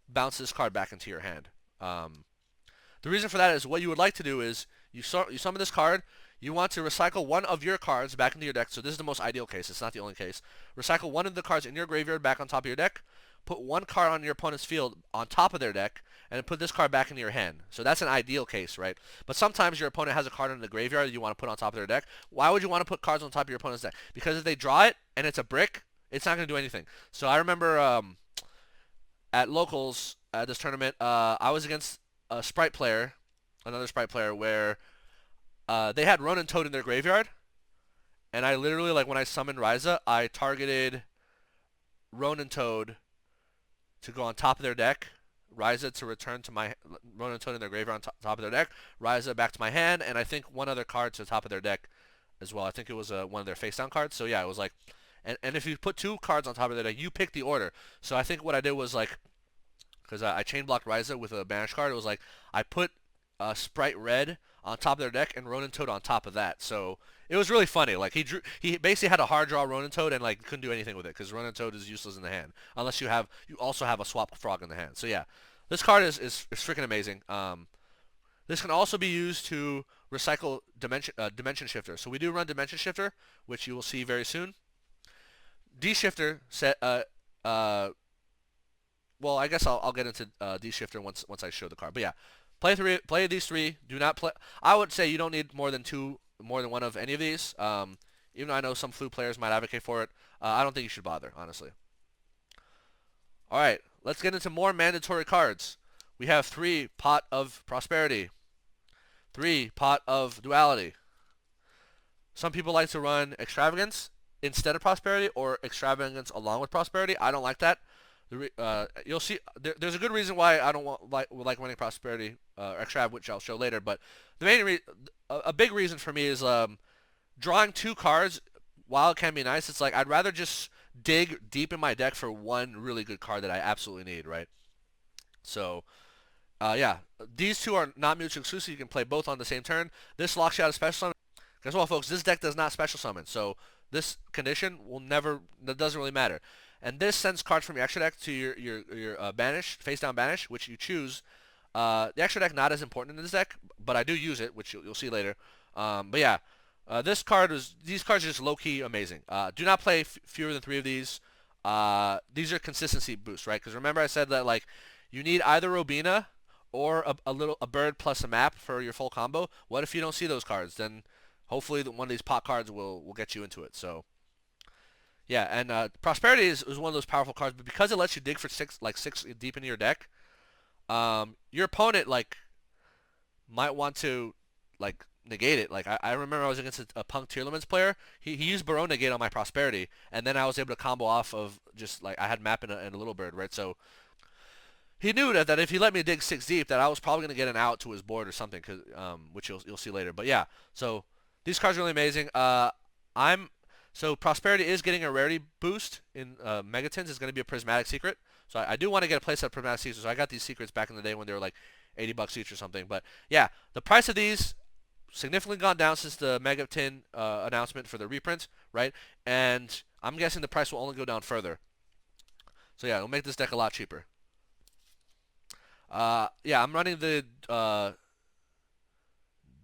Speaker 1: bounce this card back into your hand. The reason for that is what you would like to do is you summon this card. You want to recycle one of your cards back into your deck. So this is the most ideal case. It's not the only case. Recycle one of the cards in your graveyard back on top of your deck. Put one card on your opponent's field on top of their deck, and then put this card back into your hand. So that's an ideal case, right? But sometimes your opponent has a card in the graveyard that you want to put on top of their deck. Why would you want to put cards on top of your opponent's deck? Because if they draw it and it's a brick, it's not going to do anything. So I remember at locals at this tournament, I was against a Spright player, another Spright player, where they had Ronin Toad in their graveyard, and I literally, like, when I summoned Ryza, I targeted Ronin Toad to go on top of their deck, Ryza to return to my Ronin Toad in their graveyard on top of their deck, Ryza back to my hand, and I think one other card to the top of their deck as well. I think it was one of their face down cards. So yeah, it was like, and if you put two cards on top of their deck, you pick the order. So I think what I did was like, because I chain blocked Ryza with a banish card, it was like I put Spright Red on top of their deck and Ronin Toad on top of that. So it was really funny. Like he basically had a hard draw Ronin Toad and like couldn't do anything with it because Ronin Toad is useless in the hand unless you also have a swap frog in the hand. So yeah, this card is freaking amazing. This can also be used to recycle Dimension Shifter. So we do run Dimension Shifter, which you will see very soon. D Shifter set well, I guess I'll get into D Shifter once I show the card. But yeah, play these three. Do not play. I would say you don't need more than one of any of these. Even though I know some Floo players might advocate for it, I don't think you should bother, honestly. All right, let's get into more mandatory cards. We have 3 Pot of Prosperity, 3 Pot of Duality. Some people like to run Extravagance instead of Prosperity or Extravagance along with Prosperity. I don't like that. You'll see there's a good reason why I don't like running Prosperity Extrav, which I'll show later. But the a big reason for me is drawing 2 cards. While it can be nice, it's like I'd rather just dig deep in my deck for one really good card that I absolutely need, right? So yeah, these 2 are not mutually exclusive. You can play both on the same turn. This locks you out of special summon. Guess what, folks? This deck does not special summon, so this condition will never. That doesn't really matter. And this sends cards from your extra deck to your banish, face down banish, which you choose. The extra deck not as important in this deck, but I do use it, which you'll see later. But yeah, these cards are just low key amazing. Do not play fewer than 3 of these. These are consistency boosts, right? Because remember I said that like you need either Robina or a bird plus a map for your full combo. What if you don't see those cards? Then hopefully one of these pot cards will get you into it. So. Yeah, and Prosperity is one of those powerful cards, but because it lets you dig for 6 deep into your deck, your opponent like might want to like negate it. Like I remember I was against a Punk Tearlaments player. He used Barone Negate on my Prosperity, and then I was able to combo off of just like I had map and a little bird, right? So he knew that if he let me dig 6 deep, that I was probably gonna get an out to his board or something, which you'll see later. But yeah, so these cards are really amazing. So Prosperity is getting a rarity boost in Megatins. It's going to be a Prismatic Secret. So I do want to get a playset of Prismatic Secrets. So I got these secrets back in the day when they were like $80 each or something. But yeah, the price of these significantly gone down since the Megatin announcement for the reprint, right? And I'm guessing the price will only go down further. So yeah, it'll make this deck a lot cheaper. Yeah, I'm running the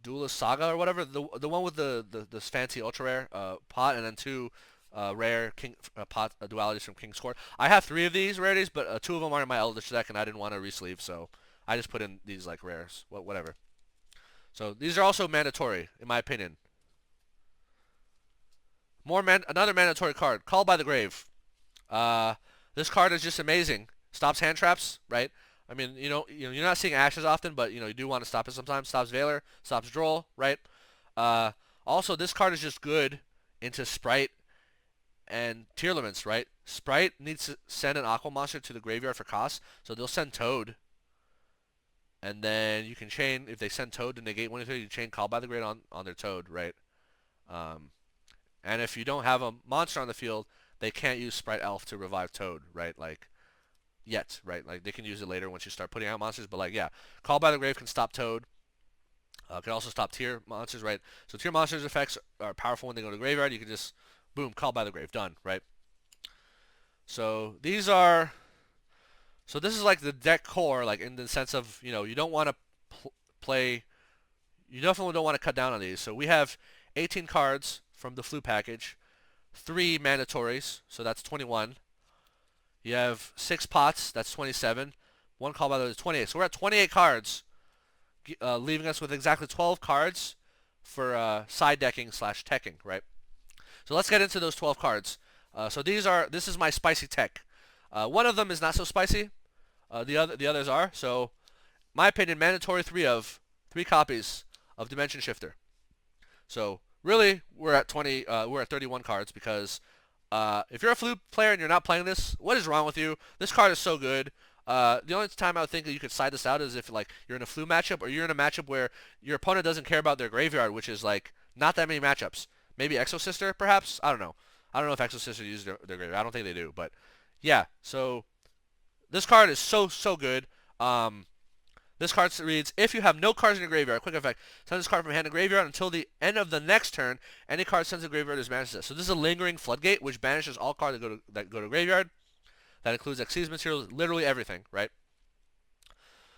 Speaker 1: Duelist Saga or whatever, the one with the fancy ultra rare pot, and then 2 rare king pot dualities from King's Court. I have 3 of these rarities, but 2 of them are in my Eldlich deck, and I didn't want to resleeve, so I just put in these like rares, whatever. So these are also mandatory, in my opinion. Another mandatory card, Called by the Grave. This card is just amazing. Stops hand traps, right? I mean, you're not seeing Ashes often, but you do want to stop it sometimes. Stops Veiler, stops Droll, right? Also, this card is just good into Spright and Tearlaments, right? Spright needs to send an Aqua monster to the graveyard for cost, so they'll send Toad, and then you can chain. If they send Toad to negate one of you, you chain Called by the Grave on their Toad, right? And if you don't have a monster on the field, they can't use Spright Elf to revive Toad, right? Like, yet, right? Like, they can use it later once you start putting out monsters, but like, yeah. Call by the Grave can stop Toad. Can also stop tier monsters, right? So tier monsters effects are powerful when they go to graveyard. You can just, boom, Call by the Grave, done, right? So these are, so this is like the deck core, like in the sense of, you know, you don't want to play, you definitely don't want to cut down on these. So we have 18 cards from the Floo package, 3 mandatories, so that's 21. You have 6 pots, that's 27. 1 call by the is 28. So we're at 28 cards, leaving us with exactly 12 cards for side decking slash teching, right? So let's get into those 12 cards. So this is my spicy tech. One of them is not so spicy. The others are. So, my opinion, mandatory 3 copies of Dimension Shifter. So really, we're at 31 cards because if you're a Floo player and you're not playing this, what is wrong with you? This card is so good. The only time I would think that you could side this out is if like you're in a Floo matchup or you're in a matchup where your opponent doesn't care about their graveyard, which is like not that many matchups. Maybe Exo Sister, perhaps. I don't know. I don't know if Exo Sister uses their graveyard. I don't think they do, but yeah. So this card is so good. This card reads, if you have no cards in your graveyard, quick effect, send this card from hand to graveyard until the end of the next turn. Any card sent to graveyard is banished. So this is a lingering floodgate, which banishes all cards that go to graveyard. That includes Xyz materials, literally everything, right?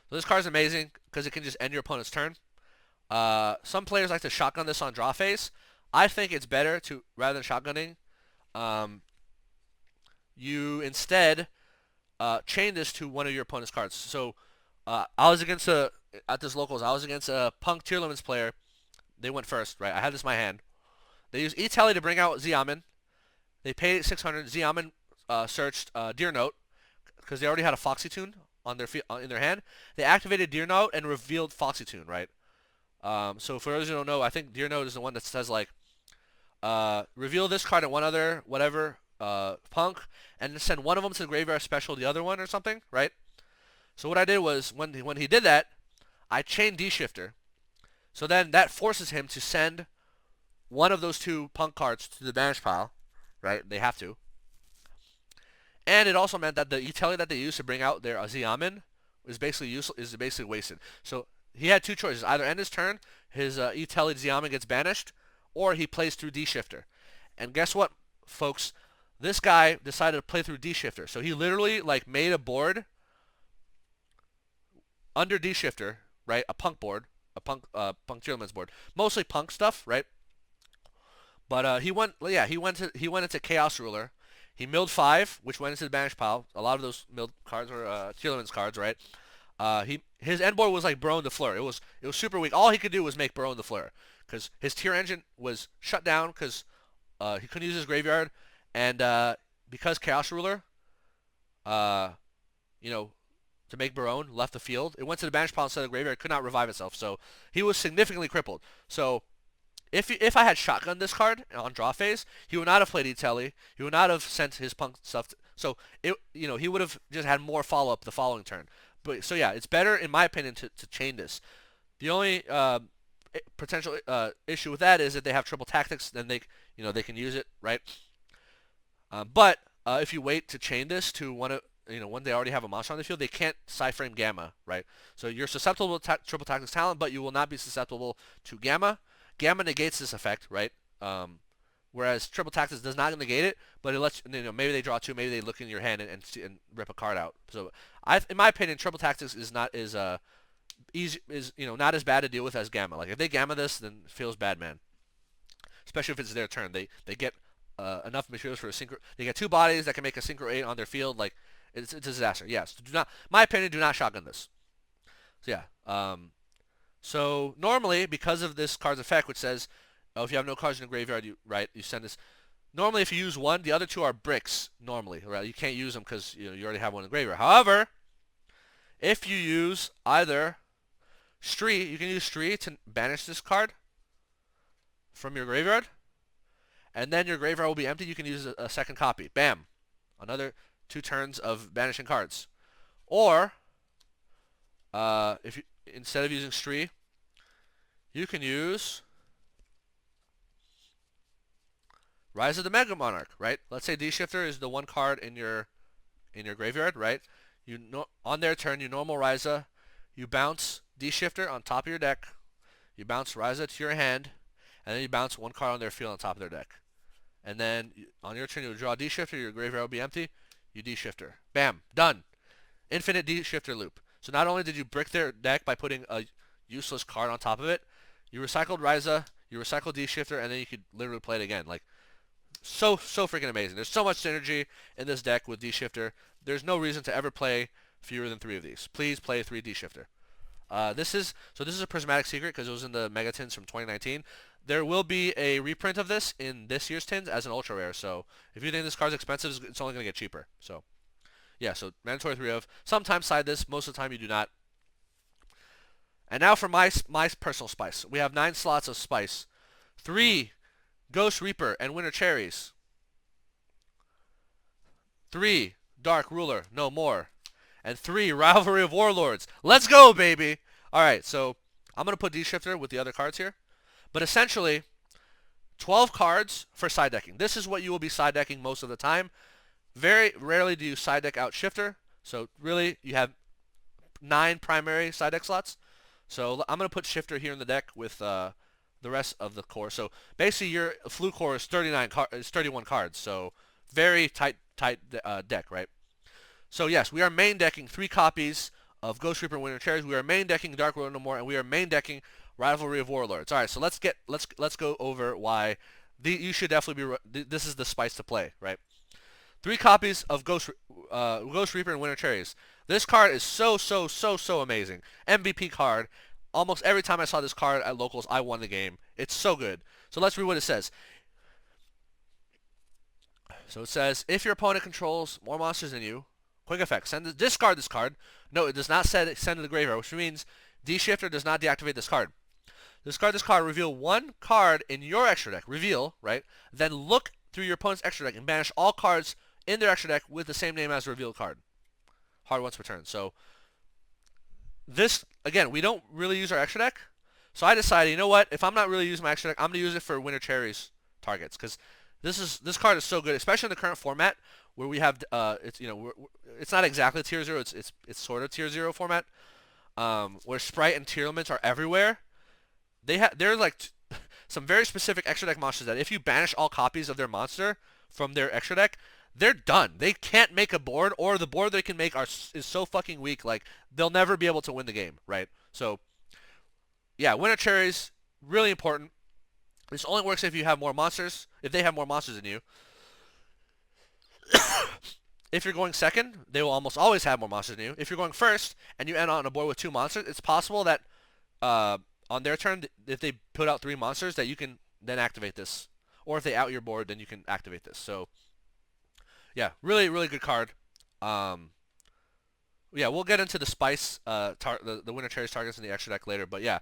Speaker 1: So this card is amazing because it can just end your opponent's turn. Some players like to shotgun this on draw phase. I think it's better to, rather than shotgunning, you instead chain this to one of your opponent's cards. So I was against at this locals, I was against a Punk Tearlaments player. They went first, right? I had this in my hand. They used E-Tele to bring out Xiamen. They paid 600. Xiamen searched Deer Note because they already had a Foxy Tune on their in their hand. They activated Deer Note and revealed Foxy Tune, right? So for those who don't know, I think Deer Note is the one that says like, reveal this card and one other whatever Punk, and send one of them to the graveyard special, the other one or something, right? So what I did was when he did that, I chained D-Shifter. So then that forces him to send one of those 2 Punk cards to the banish pile, right? They have to. And it also meant that the E-Tele that they used to bring out their Xiamen is basically wasted. So he had 2 choices: either end his turn, his E-Tele Xiamen gets banished, or he plays through D-Shifter. And guess what, folks? This guy decided to play through D-Shifter. So he literally like made a board under D-Shifter, right? A Punk board, a Punk Tearlaments board, mostly Punk stuff, right? But he went into Chaos Ruler. He milled 5, which went into the banish pile. A lot of those milled cards were Tearlaments cards, right? His end board was like Burrow the Fleur. It was super weak. All he could do was make Burrow the Fleur because his tier engine was shut down because he couldn't use his graveyard, and because Chaos Ruler, you know, to make Barone left the field, it went to the banish pile instead of the graveyard. It could not revive itself, so he was significantly crippled. So if I had shotgunned this card on draw phase, he would not have played E-Tele. He would not have sent his Punk stuff. So he would have just had more follow up the following turn. But so yeah, it's better in my opinion to chain this. The only potential issue with that is that they have triple tactics. Then they can use it, right? But if you wait to chain this to one of when they already have a monster on the field, they can't Psy-Frame Gamma, right? So you're susceptible to triple tactics talent, but you will not be susceptible to Gamma. Gamma negates this effect, right? Whereas triple tactics does not negate it, but it lets maybe they draw 2, maybe they look in your hand and rip a card out. So in my opinion, triple tactics is not as easy, not as bad to deal with as Gamma. Like if they Gamma this, then it feels bad, man. Especially if it's their turn, they get enough materials for a synchro. They get 2 bodies that can make a synchro 8 on their field. Like it's a disaster. Yes, do not. My opinion, do not shotgun this. So yeah. So normally, because of this card's effect, which says, oh, if you have no cards in the graveyard, you send this. Normally, if you use 1, the other 2 are bricks. Normally, right? You can't use them because you already have one in the graveyard. However, if you use either Stree, you can use Stree to banish this card from your graveyard, and then your graveyard will be empty. You can use a second copy. Bam, another 2 turns of banishing cards. Or if you instead of using Stree, you can use Rise of the Mega Monarch, right? Let's say D Shifter is the one card in your graveyard, right? On their turn, you normal Ryza, you bounce D Shifter on top of your deck, you bounce Ryza to your hand, and then you bounce one card on their field on top of their deck. And then on your turn, you draw D Shifter, your graveyard will be empty, you D Shifter. Bam, done. Infinite D Shifter loop. So not only did you brick their deck by putting a useless card on top of it, you recycled Ryza, you recycled D Shifter, and then you could literally play it again. Like, so freaking amazing. There's so much synergy in this deck with D Shifter. There's no reason to ever play fewer than 3 of these. Please play 3 D Shifter. This is a prismatic secret because it was in the Mega Tins from 2019. There will be a reprint of this in this year's tins as an ultra rare. So if you think this card's expensive, it's only gonna get cheaper. So yeah, so mandatory 3 of. Sometimes side this, most of the time you do not. And now for my personal spice. We have 9 slots of spice. 3 Ghost Reaper and Winter Cherries. 3 Dark Ruler, no more. And 3 Rivalry of Warlords. Let's go, baby! Alright, so I'm going to put D-Shifter with the other cards here. But essentially, 12 cards for side decking. This is what you will be side decking most of the time. Very rarely do you side deck out Shifter. So really, you have 9 primary side deck slots. So I'm going to put Shifter here in the deck with the rest of the core. So basically, your Floo core is 31 cards. So very tight deck, right? So yes, we are main decking 3 copies of Ghost Reaper and Winter Cherries. We are main decking Dark Ruler no more, and we are main decking Rivalry of Warlords. All right, so let's go over why you should definitely be. This is the spice to play, right? 3 copies of Ghost Reaper and Winter Cherries. This card is so amazing. MVP card. Almost every time I saw this card at locals, I won the game. It's so good. So let's read what it says. So it says, if your opponent controls more monsters than you, quick effect, discard this card. No, it does not send to the graveyard, which means D-Shifter does not deactivate this card. Discard this card, reveal 1 card in your extra deck. Reveal, right? Then look through your opponent's extra deck and banish all cards in their extra deck with the same name as the revealed card. Hard once per turn. So this, again, we don't really use our extra deck. So I decided, you know what? If I'm not really using my extra deck, I'm going to use it for Winter Cherries targets. Because this card is so good, especially in the current format where we have, it's not exactly tier 0. It's sort of tier 0 format. Where Spright and Tearlaments are everywhere. They're like some very specific extra deck monsters that if you banish all copies of their monster from their extra deck, they're done. They can't make a board, or the board they can make is so fucking weak, like they'll never be able to win the game, right? So yeah, Winter Cherries, really important. This only works if you have more monsters, if they have more monsters than you. If you're going second, they will almost always have more monsters than you. If you're going first and you end on a board with 2 monsters, it's possible that on their turn, if they put out 3 monsters, that you can then activate this. Or if they out your board, then you can activate this. So yeah, really good card. Yeah, we'll get into the spice, the Winter Cherries targets in the extra deck later. But yeah,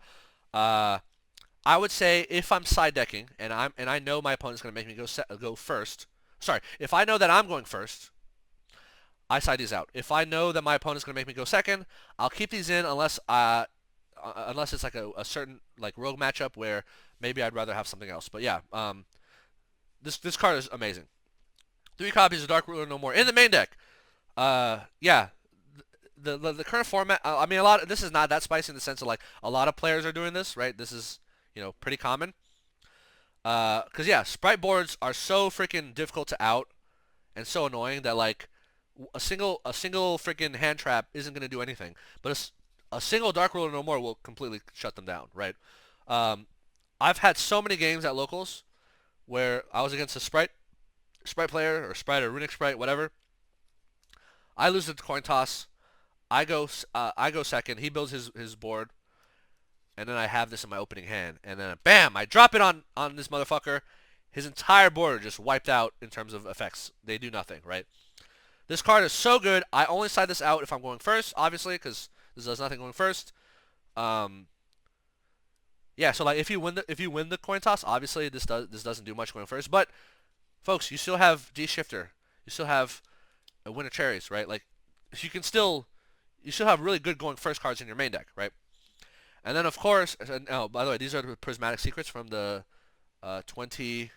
Speaker 1: I would say if I'm side decking and I know my opponent's gonna make me go first. Sorry, if I know that I'm going first, I side these out. If I know that my opponent's gonna make me go second, I'll keep these in unless it's like a certain like rogue matchup where maybe I'd rather have something else. But yeah, this card is amazing. 3 copies of Dark Ruler no more in the main deck. Yeah, the current format. I mean, this is not that spicy in the sense of like a lot of players are doing this, right? This is pretty common. Cause yeah, Spright boards are so freaking difficult to out and so annoying that like a single freaking hand trap isn't gonna do anything. But a single Dark Ruler no more will completely shut them down, right? I've had so many games at locals where I was against a Spright player or Spright or Runic Spright, whatever. I lose the coin toss. I go second. He builds his board, and then I have this in my opening hand, and then bam, I drop it on this motherfucker. His entire board just wiped out in terms of effects. They do nothing, right? This card is so good. I only side this out if I'm going first, obviously, because this does nothing going first. Yeah, so like if you win the coin toss, obviously this doesn't do much going first. But folks, you still have D-Shifter. You still have a Winter Cherries, right? Like you still have really good going first cards in your main deck, right? And then of course, oh, by the way, these are the prismatic secrets from the 2019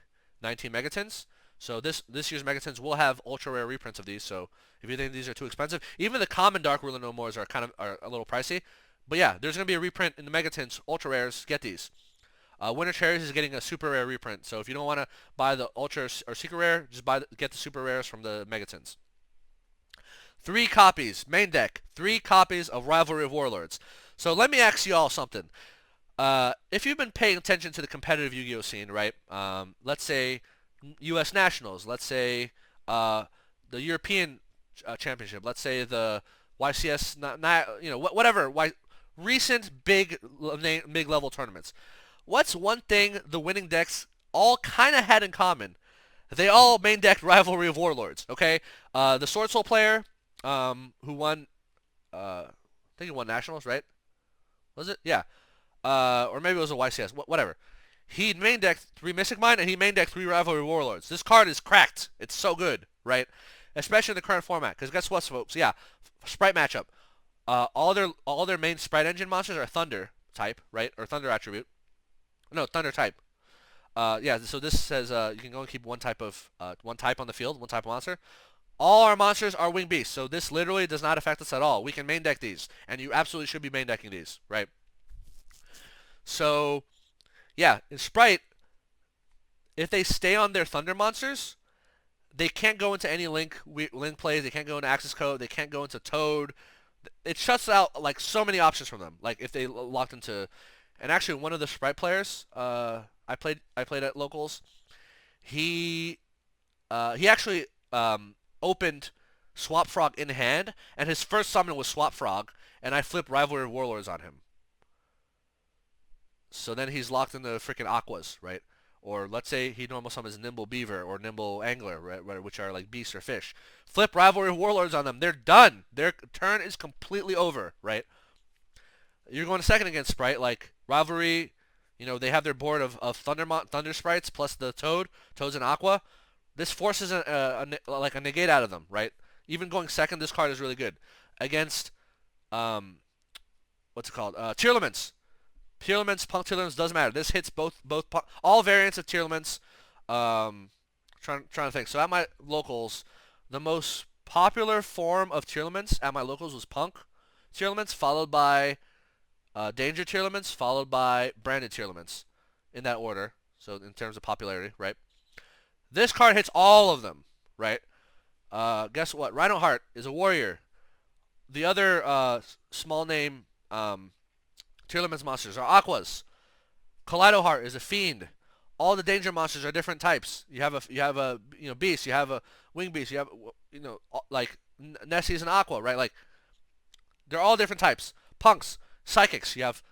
Speaker 1: 19 Megatins. So this year's Megatins will have ultra rare reprints of these. So if you think these are too expensive, even the common Dark Ruler No Mores are are a little pricey. But yeah, there's gonna be a reprint in the Megatins, ultra rares. Get these. Winter Cherries is getting a super rare reprint. So if you don't want to buy the ultra or secret rare, just get the super rares from the Megatins. 3 copies, main deck. 3 copies of Rivalry of Warlords. So let me ask you all something. If you've been paying attention to the competitive Yu-Gi-Oh scene, right? Let's say U.S. Nationals. Let's say the European Championship. Let's say the YCS, whatever. Recent big level tournaments. What's one thing the winning decks all kind of had in common? They all main decked Rivalry of Warlords. Okay, the Sword Soul player, who won, I think he won Nationals, right? Was it? Yeah. Or maybe it was a YCS. Whatever. He main decked 3 Mystic Mine and he main decked 3 Rivalry Warlords. This card is cracked. It's so good, right? Especially in the current format. Because guess what, folks? Yeah, Spright matchup. All their main Spright engine monsters are Thunder type, right? Or Thunder attribute. No, Thunder type. Yeah. So this says you can only keep one type on the field, one type of monster. All our monsters are Wing Beasts, so this literally does not affect us at all. We can main deck these, and you absolutely should be main decking these, right? So, yeah, in Spright, if they stay on their Thunder monsters, they can't go into any link plays. They can't go into Access Code. They can't go into Toad. It shuts out like so many options from them. Like if they locked into, and actually one of the Spright players, I played at locals. He actually opened Swap Frog in hand, and his first summon was Swap Frog, and I flipped Rivalry of Warlords on him. So then he's locked into freaking Aquas, right? Or let's say he normal summons Nimble Beaver or Nimble Angler, right, which are like beasts or fish. Flip Rivalry of Warlords on them. They're done. Their turn is completely over, right? You're going second against Spright, like Rivalry. They have their board of Thunder Sprites plus the Toads and Aqua. This forces a negate out of them, right? Even going second, this card is really good against what's it called? Tearlaments. Punk Tearlaments doesn't matter. This hits both all variants of Tearlaments. Trying to think. So at my locals, the most popular form of Tearlaments at my locals was Punk Tearlaments, followed by Danger Tearlaments, followed by Branded Tearlaments, in that order. So in terms of popularity, right? This card hits all of them, right? Guess what? Rhino Heart is a warrior. The other small name Tearlaments monsters are Aquas. Kaleido Heart is a fiend. All the danger monsters are different types. You have a beast. You have a wing beast. You have like Nessie's an Aqua, right? Like they're all different types. Punks, psychics. You have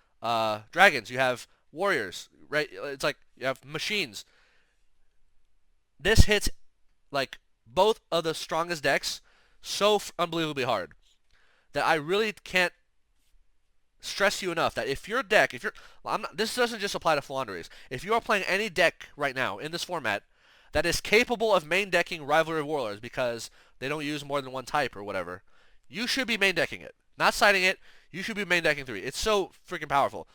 Speaker 1: dragons. You have warriors, right? It's like you have machines. This hits like both of the strongest decks so unbelievably hard that I really can't stress you enough that if this doesn't just apply to Floowandereeze. If you are playing any deck right now in this format that is capable of main decking Rivalry of Warlords because they don't use more than one type or whatever, you should be main decking it. Not siding it, you should be main decking 3. It's so freaking powerful.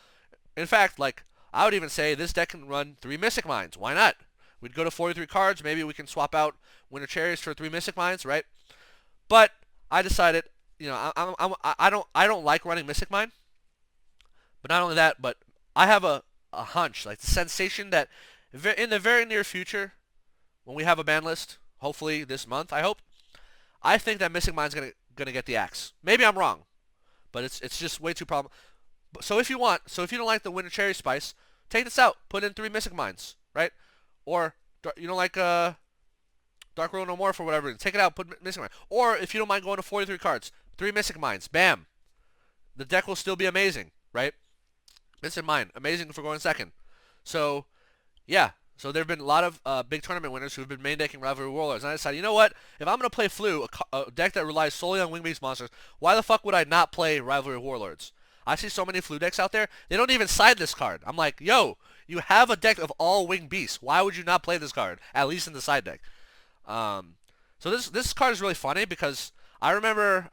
Speaker 1: In fact, like I would even say this deck can run 3 Mystic Mines. Why not? We'd go to 43 cards. Maybe we can swap out Winter Cherries for 3 Mystic Mines, right? But I decided, I don't like running Mystic Mine. But not only that, but I have a hunch, like the sensation that in the very near future, when we have a ban list, hopefully this month, I hope, I think that Mystic Mine's gonna get the axe. Maybe I'm wrong, but it's just way too problem. So if you don't like the Winter Cherry Spice, take this out. Put in 3 Mystic Mines, right? Or you don't like Dark Ruler No More for whatever reason. Take it out. Put Mystic Mine. Or if you don't mind going to 43 cards, 3 Mystic Mines. Bam. The deck will still be amazing, right? Mystic Mine, amazing for going second. So, yeah. So there have been a lot of big tournament winners who have been main decking Rivalry Warlords. And I decided, you know what? If I'm going to play Floo, a deck that relies solely on Wing Beast monsters, why the fuck would I not play Rivalry Warlords? I see so many Floo decks out there. They don't even side this card. I'm like, yo, you have a deck of all Wing Beasts. Why would you not play this card? At least in the side deck. So this card is really funny because I remember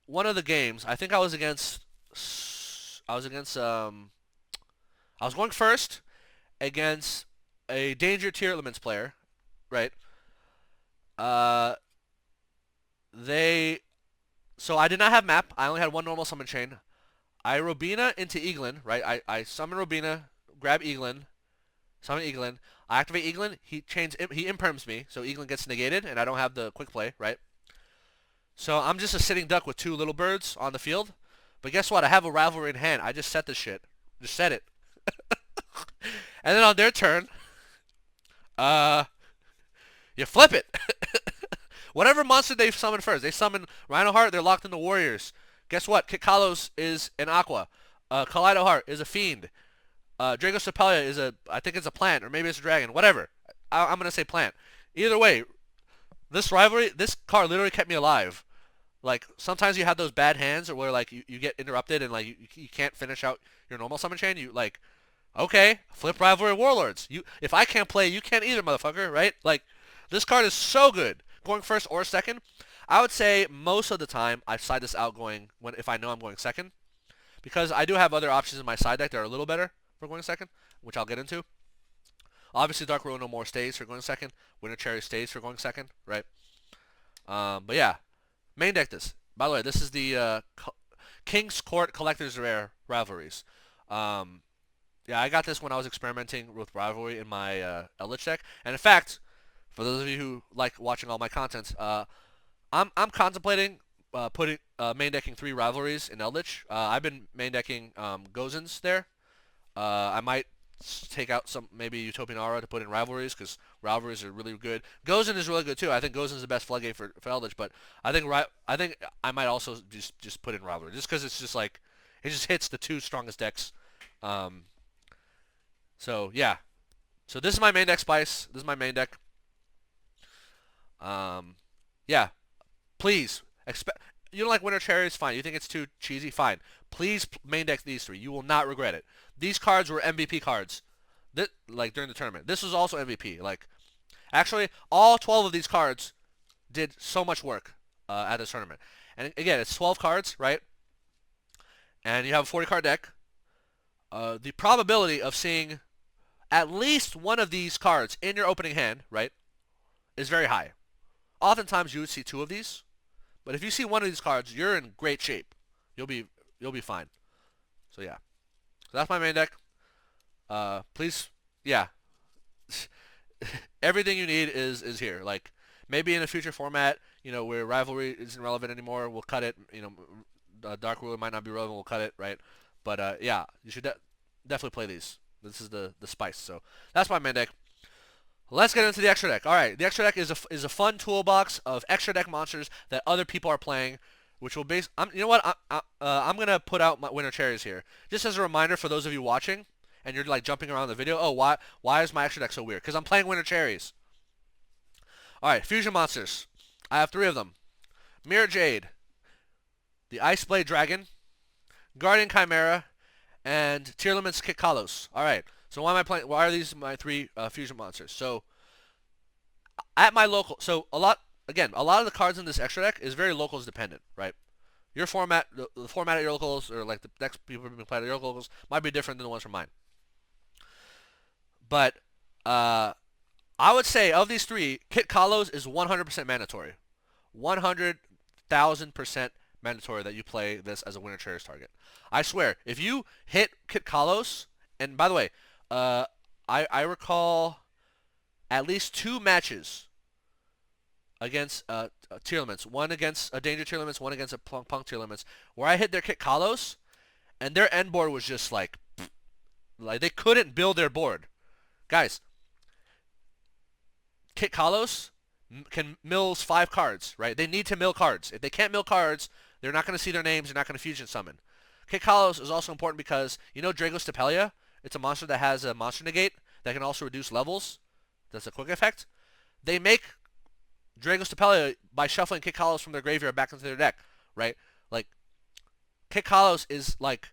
Speaker 1: one of the games. I think I was going first, against a Danger Tearlaments player, right? Uh, they so I did not have map. I only had one normal summon chain. I Robina into Eaglin, right? I summon Robina, grab Eaglin, summon Eaglin. I activate Eaglin. He imperms me, so Eaglin gets negated, and I don't have the quick play, right? So I'm just a sitting duck with two little birds on the field. But guess what? I have a Rivalry in hand. I just set this shit. Just set it. And then on their turn, uh, you flip it. Whatever monster they summon first. They summon Rhino Heart, they're locked into Warriors. Guess what? Kit Kalos is an Aqua. Kaleido Heart is a Fiend. Drago Sepelia is I think it's a plant, or maybe it's a dragon. Whatever. I'm going to say plant. Either way, this rivalry, this card literally kept me alive. Like, sometimes you have those bad hands or where, like, you get interrupted and, like, you can't finish out your normal summon chain. You, like, okay, flip Rivalry Warlords. If I can't play, you can't either, motherfucker, right? Like, this card is so good. Going first or second, I would say most of the time I side this out if I know I'm going second. Because I do have other options in my side deck that are a little better for going second, which I'll get into. Obviously, Dark Ruin no more stays for going second. Winter Cherry stays for going second, right? But yeah, main deck this. By the way, this is the King's Court Collector's Rare Rivalries. Yeah, I got this when I was experimenting with Rivalry in my Eldlich deck. And in fact, for those of you who like watching all my content, I'm contemplating putting main decking 3 Rivalries in Eldlich. I've been main decking Gozens there. I might take out some maybe Utopian Aura to put in Rivalries because Rivalries are really good. Gozen is really good too. I think Gozen is the best floodgate for Eldlich, but I think I might also just put in Rivalry just because it's just like it just hits the 2 strongest decks. So yeah, so this is my main deck, Spice. This is my main deck. Yeah, please you don't like Winter Cherries, fine. You think it's too cheesy, fine. Please main deck these 3. You will not regret it. These cards were MVP cards, like during the tournament. This was also MVP. Like, actually, all 12 of these cards did so much work at this tournament. And again, it's 12 cards, right? And you have a 40 card deck. The probability of seeing at least one of these cards in your opening hand, right, is very high. Oftentimes you would see 2 of these, but if you see one of these cards, you're in great shape. You'll be fine. So yeah, so that's my main deck. Please, yeah, everything you need is here. Like maybe in a future format, where Rivalry isn't relevant anymore, we'll cut it. Dark Ruler might not be relevant, we'll cut it, right? But yeah, you should definitely play these. This is the spice. So that's my main deck. Let's get into the extra deck. All right, the extra deck is a fun toolbox of extra deck monsters that other people are playing, which will base. You know what? I'm gonna put out my Winter Cherries here, just as a reminder for those of you watching, and you're like jumping around the video. Oh, why is my extra deck so weird? Because I'm playing Winter Cherries. All right, fusion monsters. I have 3 of them: Mirror Jade, the Ice Blade Dragon, Guardian Chimera, and Tearlaments Kit Kalos. All right. So why am I playing? Why are these my 3 fusion monsters? So at my local, a lot of the cards in this extra deck is very locals dependent, right? Your format, the format at your locals, or like the decks people have been playing at your locals, might be different than the ones from mine. But I would say of these 3, Kit Kalos is 100% mandatory, 100,000% mandatory that you play this as a Winter Cherries target. I swear, if you hit Kit Kalos, and by the way, I recall at least 2 matches against Tearlaments. One against a Danger Tearlaments, one against a Punk Tearlaments, where I hit their Kit Kalos, and their end board was just like they couldn't build their board. Guys, Kit Kalos can mills 5 cards, right? They need to mill cards. If they can't mill cards, they're not going to see their names, they're not going to fusion summon. Kit Kalos is also important because, Drago Stepelia? It's a monster that has a monster negate that can also reduce levels. That's a quick effect. They make Drago Stepelia by shuffling Kit Kalos from their graveyard back into their deck, right? Like, Kit Kalos is like,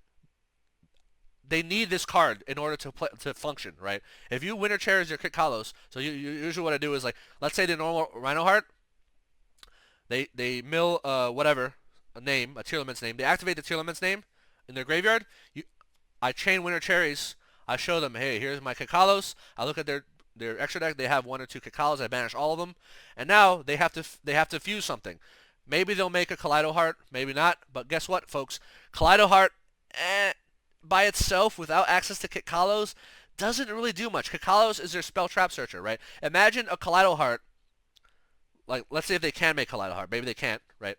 Speaker 1: they need this card in order to function, right? If you Winter Cherries your Kit Kalos, so usually what I do is like, let's say the normal Rhino Heart, they mill whatever, a Tearlaments name. They activate the Tearlaments name in their graveyard. I chain Winter Cherries. I show them, hey, here's my Kakalos. I look at their extra deck. They have 1 or 2 Kakalos. I banish all of them, and now they have to fuse something. Maybe they'll make a Kaleido Heart, maybe not. But guess what, folks? Kaleido Heart, by itself, without access to Kakalos, doesn't really do much. Kakalos is their spell trap searcher, right? Imagine a Kaleido Heart. Like, let's say if they can make Kaleido Heart. Maybe they can't, right?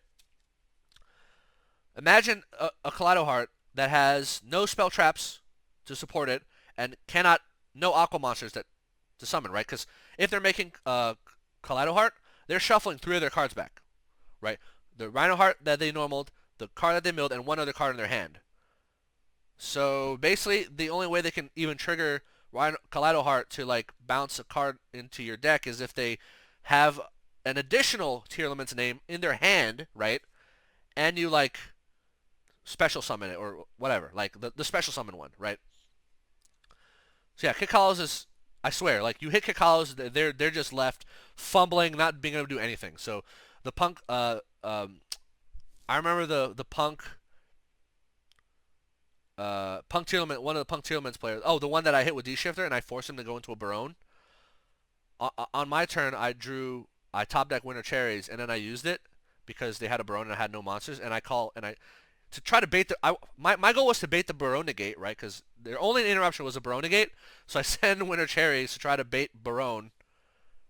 Speaker 1: Imagine a Kaleido Heart that has no spell traps to support it and no aqua monsters to summon, right? Because if they're making Kaleido Heart, they're shuffling 3 of their cards back, right? The Rhino Heart that they normaled, the card that they milled, and 1 other card in their hand. So basically, the only way they can even trigger Kaleido Heart to like bounce a card into your deck is if they have an additional Tearlaments name in their hand, right? And you like special summon it or whatever, like the special summon one, right? So yeah, Kakalos is, I swear, like you hit Kakalos, they're just left fumbling, not being able to do anything. So the Punk, I remember the Punk. Punk Tearlament, one of the Punk Tearlaments players. Oh, the one that I hit with D-Shifter and I forced him to go into a Barone. On my turn, I top deck Winter Cherries and then I used it because they had a Barone and I had no monsters. And to try to bait my goal was to bait the Barone negate, right? Because their only interruption was a Barone negate. So I send Winter Cherries to try to bait Barone.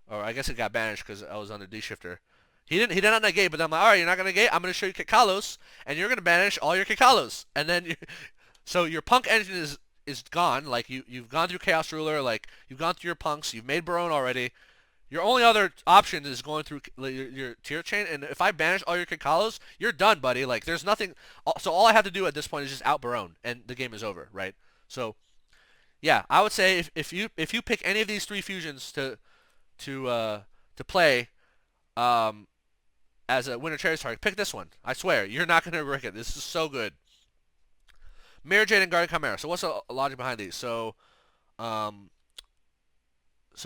Speaker 1: Or I guess it got banished because I was on the D-Shifter. He did not negate, but then I'm like, all right, you're not gonna negate. I'm gonna show you Kakalos, and you're gonna banish all your Kakalos, and then so your Punk engine is gone. Like you've gone through Chaos Ruler, like you've gone through your Punks, you've made Barone already. Your only other option is going through your tier chain, and if I banish all your Kakalos, you're done, buddy. Like there's nothing. So all I have to do at this point is just out Barone, and the game is over, right? So yeah, I would say if you pick any of these 3 fusions to play, as a Winter Cherries target, pick this one. I swear, you're not gonna regret it. This is so good. Mirror Jade and Guardian Chimera. So what's the logic behind these? So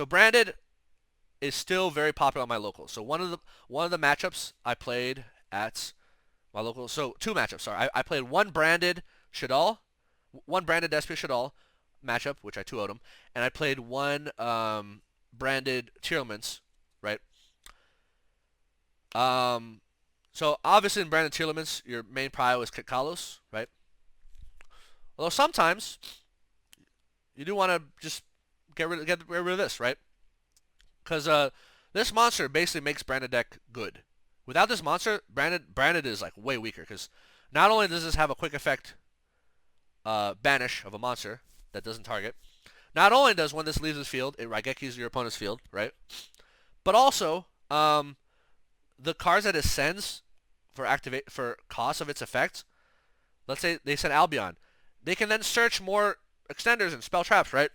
Speaker 1: Branded is still very popular on my local. So one of the matchups I played at my local. So 2 matchups. Sorry, I played one Branded Shaddoll, one Branded Despia Shaddoll matchup, which I 2-0'd him, and I played one Branded Tearlaments, right? So obviously in Branded Tearlaments, your main prio is Kakalos, right? Although sometimes you do want to just get rid of this, right? Because this monster basically makes Branded deck good. Without this monster, Branded is like way weaker. Because not only does this have a quick effect banish of a monster that doesn't target, not only does when this leaves the field, it Raigekis your opponent's field, right? But also the cards that it sends for cost of its effect, let's say they send Albion, they can then search more extenders and spell traps, right?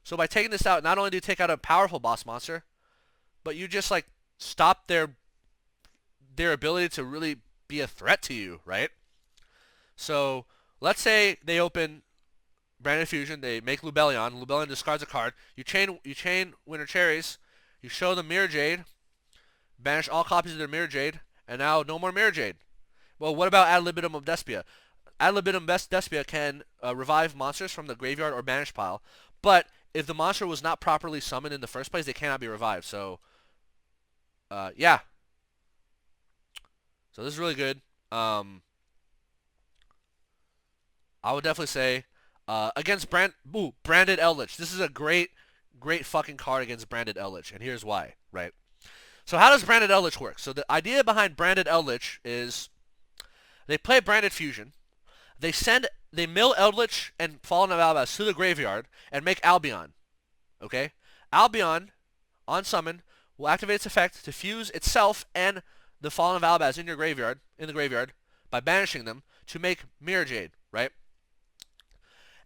Speaker 1: So by taking this out, not only do you take out a powerful boss monster, but you just like stop their ability to really be a threat to you, right? So let's say they open Branded Fusion, they make Lubellion. Lubellion discards a card. You chain Winter Cherries. You show them Mirror Jade. Banish all copies of their Mirror Jade, and now no more Mirror Jade. Well, what about Ad Libitum of Despia? Ad Libitum Despia can revive monsters from the graveyard or banish pile, but if the monster was not properly summoned in the first place, they cannot be revived. So, yeah. So this is really good. I would definitely say against Branded Eldlich. This is a great fucking card against Branded Eldlich, and here's why, right? So how does Branded Eldlich work? So the idea behind Branded Eldlich is they play Branded Fusion. They mill Eldlich and Fallen of Albaz to the graveyard and make Albion. Okay? Albion, on summon, will activate its effect to fuse itself and the Fallen of Albaz in the graveyard, by banishing them to make Mirror Jade, right?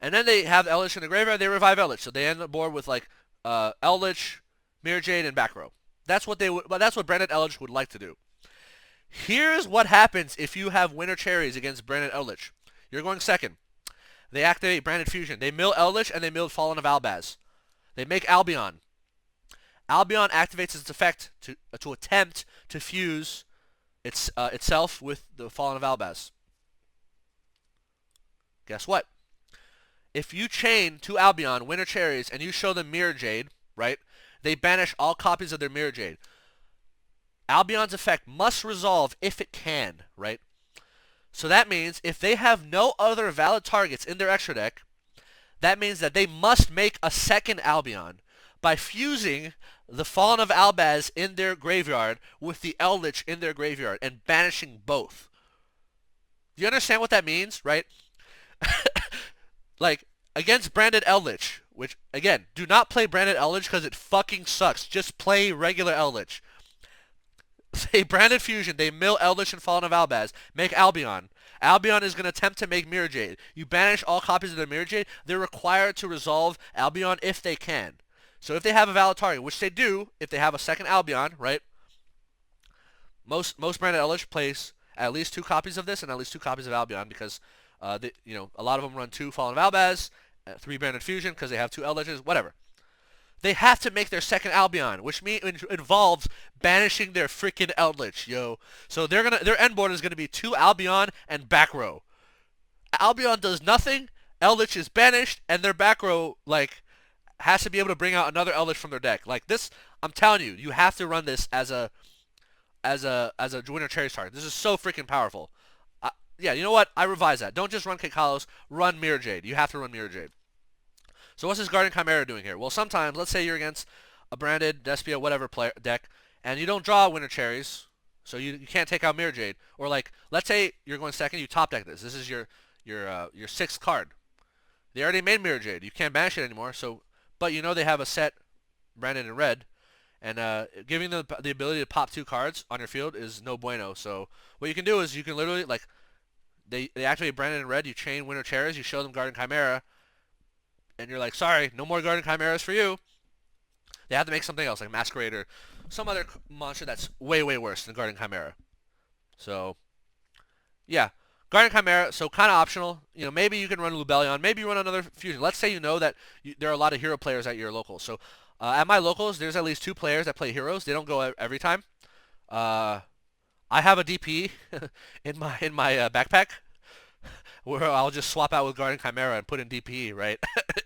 Speaker 1: And then they have Eldlich in the graveyard, they revive Eldlich. So they end the board with like Eldlich, Mirror Jade, and back row. That's what Branded Eldlich would like to do. Here's what happens if you have Winter Cherries against Branded Eldlich. You're going second. They activate Branded Fusion. They mill Eldlich and they mill Fallen of Albaz. They make Albion. Albion activates its effect to attempt to fuse itself with the Fallen of Albaz. Guess what? if you chain to Albion Winter Cherries and you show them Mirror Jade, right, they banish all copies of their Mirror Jade. Albion's effect must resolve if it can, right? So that means if they have no other valid targets in their extra deck, that means that they must make a second Albion by fusing the Fallen of Albaz in their graveyard with the Eldlich in their graveyard and banishing both. Do you understand what that means, right? Like, against branded Eldlich, which, again, do not play branded Eldlich because it fucking sucks. Just play regular Eldlich. Say branded fusion, they mill Eldlich and Fallen of Albaz, make Albion. Albion is going to attempt to make Mirror Jade. You banish all copies of their Mirror Jade, they're required to resolve Albion if they can. So if they have a valid target, which they do, if they have a second Albion, right? Most branded Eldlich plays at least 2 copies of this and at least 2 copies of Albion because, a lot of them run 2 Fallen of Albaz, 3 branded fusion because they have 2 Eldliches, whatever. They have to make their second Albion, which involves banishing their freaking Eldlich, yo. So their end board is gonna be 2 Albion and back row. Albion does nothing, Eldlich is banished, and their back row has to be able to bring out another Eldlich from their deck. Like this, I'm telling you, you have to run this as a Winter Cherries target. This is so freaking powerful. Yeah, you know what? I revise that. Don't just run Kekalos, run Mirror Jade. You have to run Mirror Jade. So what's this Guardian Chimera doing here? Well, sometimes, let's say you're against a branded Despia whatever deck, and you don't draw Winter Cherries, so you can't take out Mirror Jade. Or let's say you're going second, you top deck this. This is your 6th card. They already made Mirror Jade. You can't banish it anymore. But you know they have a set branded in red, and giving them the ability to pop 2 cards on your field is no bueno. So what you can do is you can literally they activate branded in red. You chain Winter Cherries. You show them Guardian Chimera. And you're like, sorry, no more Guardian Chimeras for you. They have to make something else, like Masquerade or some other monster that's way, way worse than Guardian Chimera. So, yeah. Guardian Chimera, so kind of optional. Maybe you can run Lubellion. Maybe you run another fusion. Let's say you know that there are a lot of hero players at your locals. So, at my locals, there's at least 2 players that play heroes. They don't go every time. I have a DP in my backpack where I'll just swap out with Guardian Chimera and put in DPE, right?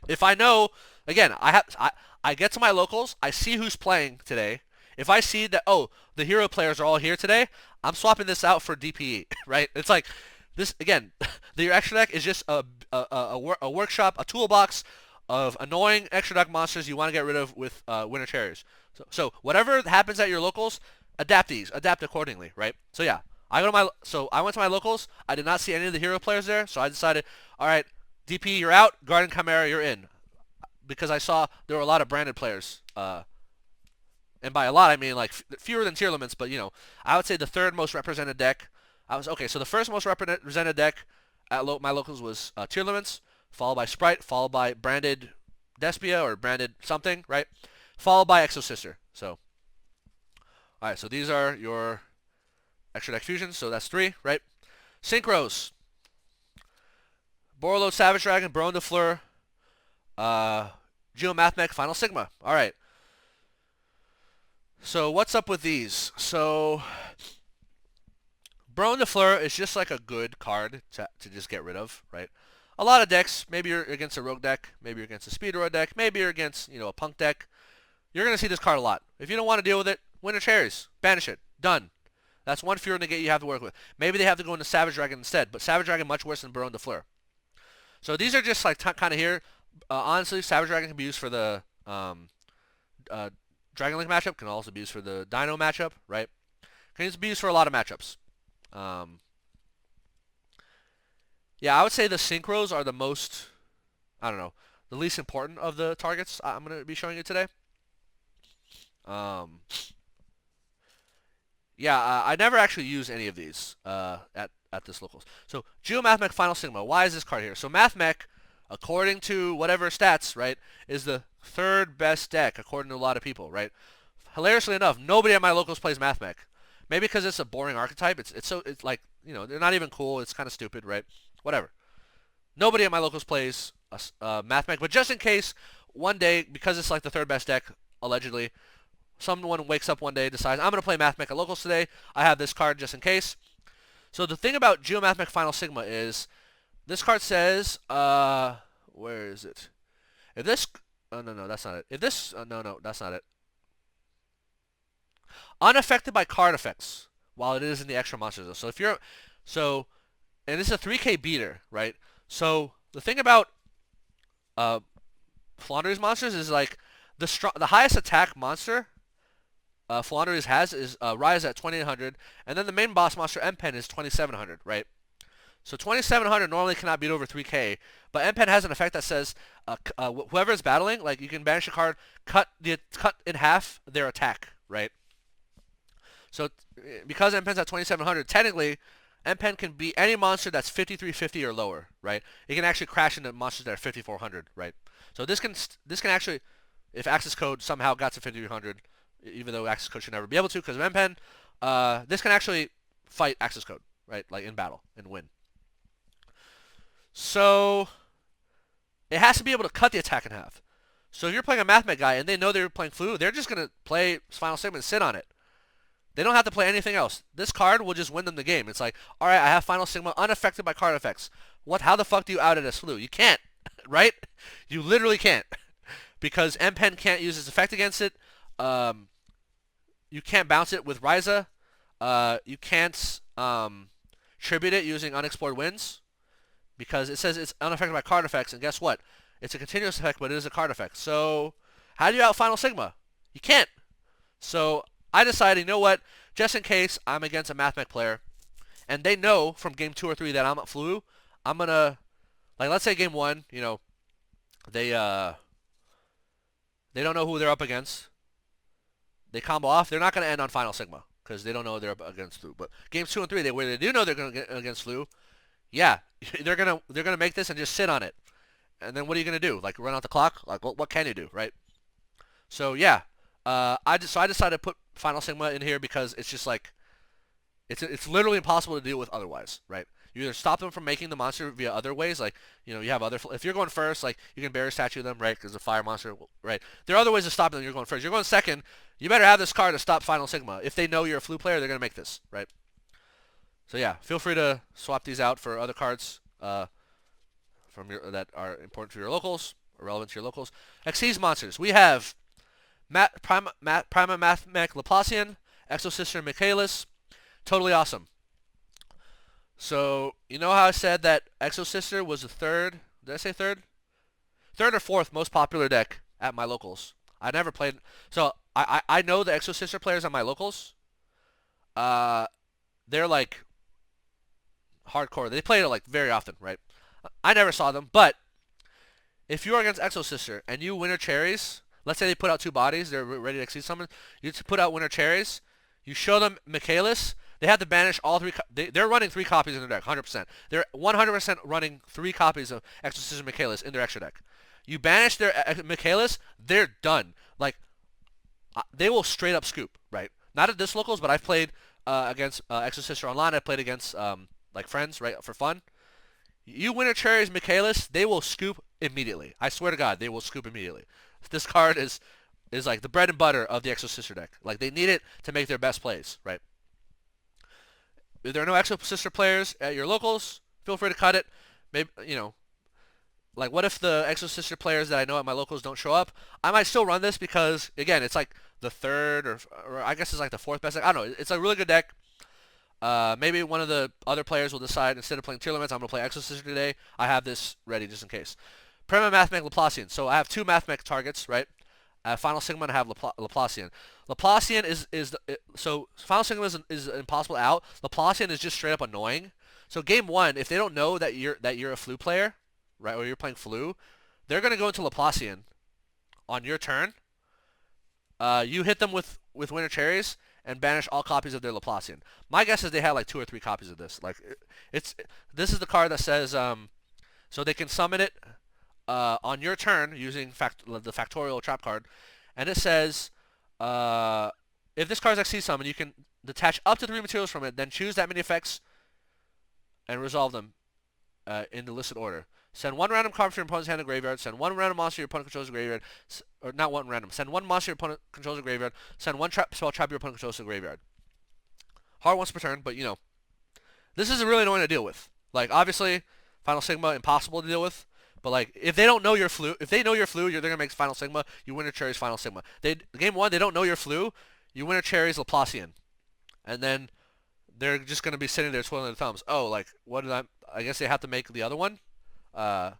Speaker 1: If I know, again, I get to my locals, I see who's playing today. If I see that, the hero players are all here today, I'm swapping this out for DPE, right? It's like, this, again, your extra deck is just a workshop, a toolbox of annoying extra deck monsters you want to get rid of with Winter Cherries. So whatever happens at your locals, adapt accordingly, right? So yeah. I went to my locals. I did not see any of the hero players there, so I decided, all right, DP, you're out. Guardian Chimera, you're in, because I saw there were a lot of branded players, and by a lot I mean fewer than Tearlaments, but I would say the 3rd most represented deck. So the 1st most represented deck at my locals was Tearlaments, followed by Spright, followed by branded Despia or branded something, right? Followed by Exo Sister. So, all right, so these are your extra deck fusions, so that's 3, right? Synchros. Borreload Savage Dragon, Bronze de Fleur, Geomathmech, Final Sigma. Alright. So what's up with these? So Bronze de Fleur is just like a good card to just get rid of, right? A lot of decks, maybe you're against a rogue deck, maybe you're against a speedrun deck, maybe you're against, a punk deck. You're going to see this card a lot. If you don't want to deal with it, Winter Cherries. Banish it. Done. That's 1 Fury negate you have to work with. Maybe they have to go into Savage Dragon instead, but Savage Dragon much worse than Bronze de Fleur. So these are just kind of here. Honestly, Savage Dragon can be used for the Dragon Link matchup. Can also be used for the Dino matchup, right? Can be used for a lot of matchups. Yeah, I would say the Synchros are the most, the least important of the targets I'm going to be showing you today. Yeah, I never actually use any of these at this locals. So Geomathmech Final Sigma. Why is this card here? So Mathmech, according to whatever stats, right, is the 3rd best deck according to a lot of people, right? Hilariously enough, nobody at my locals plays Mathmech. Maybe because it's a boring archetype. It's like, they're not even cool. It's kind of stupid, right? Whatever. Nobody at my locals plays Mathmech, but just in case, one day, because it's like the 3rd best deck, allegedly, someone wakes up one day, decides, I'm going to play Mathmech at locals today. I have this card just in case. So the thing about Geomathmech Final Sigma is, this card says, Where is it? If this, oh no, that's not it. If this, no, that's not it. Unaffected by card effects, while it is in the extra monsters. So if you're, so, and this is a 3K beater, right? So the thing about Floowandereeze monsters is like the highest attack monster Floowandereeze has is Rise at 2800, and then the main boss monster M-Pen is 2700, right? So 2700 normally cannot beat over 3K, but M-Pen has an effect that says whoever is battling, like you can banish a card, cut in half their attack, right? So because M-Pen's at 2700, technically M-Pen can beat any monster that's 5350 or lower, right? It can actually crash into monsters that are 5400, right? So this can actually, if access code somehow got to 5300, even though access code should never be able to because of M-Pen, this can actually fight access code, right? Like in battle and win. So it has to be able to cut the attack in half. So if you're playing a Mathmech guy and they know they're playing Floo, they're just gonna play Final Sigma and sit on it. They don't have to play anything else. This card will just win them the game. It's like, all right, I have Final Sigma unaffected by card effects. What? How the fuck do you out it as Floo? You can't, right? You literally can't, because M-Pen can't use its effect against it. You can't bounce it with Ryza. You can't tribute it using Unexplored Winds, because it says it's unaffected by card effects, and guess what? It's a continuous effect, but it is a card effect. So how do you out Final Sigma? You can't. So I decided, you know what? Just in case I'm against a Mathmech player, and they know from game 2 or 3 that I'm at Floo, I'm gonna, like, let's say game 1, you know, they don't know who they're up against. They combo off. They're not gonna end on Final Sigma because they don't know they're up against Floo. But games 2 and 3, where they do know they're gonna get against Floo, yeah, they're gonna make this and just sit on it. And then what are you gonna do? Like run out the clock? Like what can you do, right? So yeah, I decided to put Final Sigma in here because it's just like it's literally impossible to deal with otherwise, right? You either stop them from making the monster via other ways, like, you know, you have other, if you're going first, like, you can barrier statue them, right, because a fire monster, right? There are other ways to stop them. You're going first. You're going second. You better have this card to stop Final Sigma. If they know you're a Floo player, they're gonna make this, right? So yeah, feel free to swap these out for other cards that are important to your locals, or relevant to your locals. Xyz monsters. We have Prima Mathmech Laplacian, Exosister Michaelis. Totally awesome. So, you know how I said that Exosister was the third, did I say third? Third or fourth most popular deck at my locals. I never played, so I know the Exosister players at my locals. They're like hardcore. They play it like very often, right? I never saw them, but if you are against Exosister and you Winter Cherries, let's say they put out 2 bodies, they're ready to exceed someone, you put out Winter Cherries, you show them Michaelis, they have to banish all 3. They're running 3 copies in their deck, 100%. They're 100% running 3 copies of Exorcism Michaelis in their extra deck. You banish their Michaelis, they're done. Like, they will straight up scoop, right? Not at this locals, but I've played against Exorcister online. I played against like friends, right, for fun. You Winter Cherries Michaelis, they will scoop immediately. I swear to God, they will scoop immediately. This card is like the bread and butter of the Exorcister deck. Like, they need it to make their best plays, right? If there are no Exorcister players at your locals, feel free to cut it. Maybe, you know, like, what if the Exorcister players that I know at my locals don't show up? I might still run this because, again, it's like the third or I guess it's like the 4th best deck. I don't know. It's a really good deck. Maybe one of the other players will decide, instead of playing Tearlaments, I'm going to play Exorcister today. I have this ready just in case. Prima Mathmech Laplacian. So I have 2 Mathmech targets, right? I have Final Sigma and I have Laplacian. Laplacian so Final Sigma is impossible to out. Laplacian is just straight up annoying. So game 1, if they don't know that you're a Floo player, right, or you're playing Floo, they're gonna go into Laplacian on your turn. You hit them with Winter Cherries and banish all copies of their Laplacian. My guess is they had like 2 or 3 copies of this. Like, this is the card that says so they can summon it on your turn using the Factorial Trap card, and it says if this card is Xyz summon, you can detach up to 3 materials from it, then choose that many effects and resolve them in the listed order. Send 1 random card from your opponent's hand to graveyard. Send 1 random monster your opponent controls to graveyard. Or not 1 random. Send 1 monster your opponent controls to graveyard. Send 1 spell trap your opponent controls to graveyard. Hard once per turn, but you know, this is really annoying to deal with. Like, obviously, Final Sigma impossible to deal with, But like, if they don't know your Floo, if they know your Floo, they're gonna make Final Sigma. You win a Cherries Final Sigma. Game one, they don't know your Floo. You win a Cherries Laplacian, and then they're just gonna be sitting there twiddling their thumbs. Oh, like what did I? I guess they have to make the other one. Uh,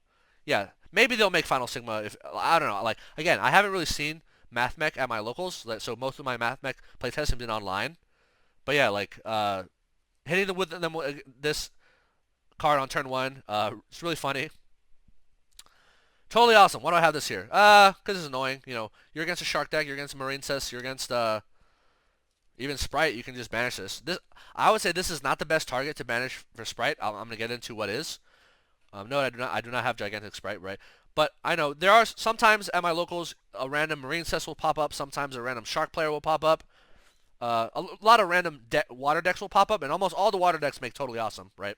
Speaker 1: yeah, maybe they'll make Final Sigma. If I don't know. Like again, I haven't really seen MathMech at my locals, so most of my MathMech playtests have been online. But yeah, like hitting them with this card on turn one, it's really funny. Totally awesome. Why do I have this here? Because it's annoying. You know, you're against a Shark deck, you're against a Marine Cess, you're against even Spright. You can just banish this. I would say this is not the best target to banish for Spright. I'm gonna get into what is. No, I do not. I do not have gigantic Spright, right? But I know there are sometimes at my locals a random Marine Cess will pop up. Sometimes a random Shark player will pop up. A lot of random water decks will pop up, and almost all the water decks make totally awesome, right?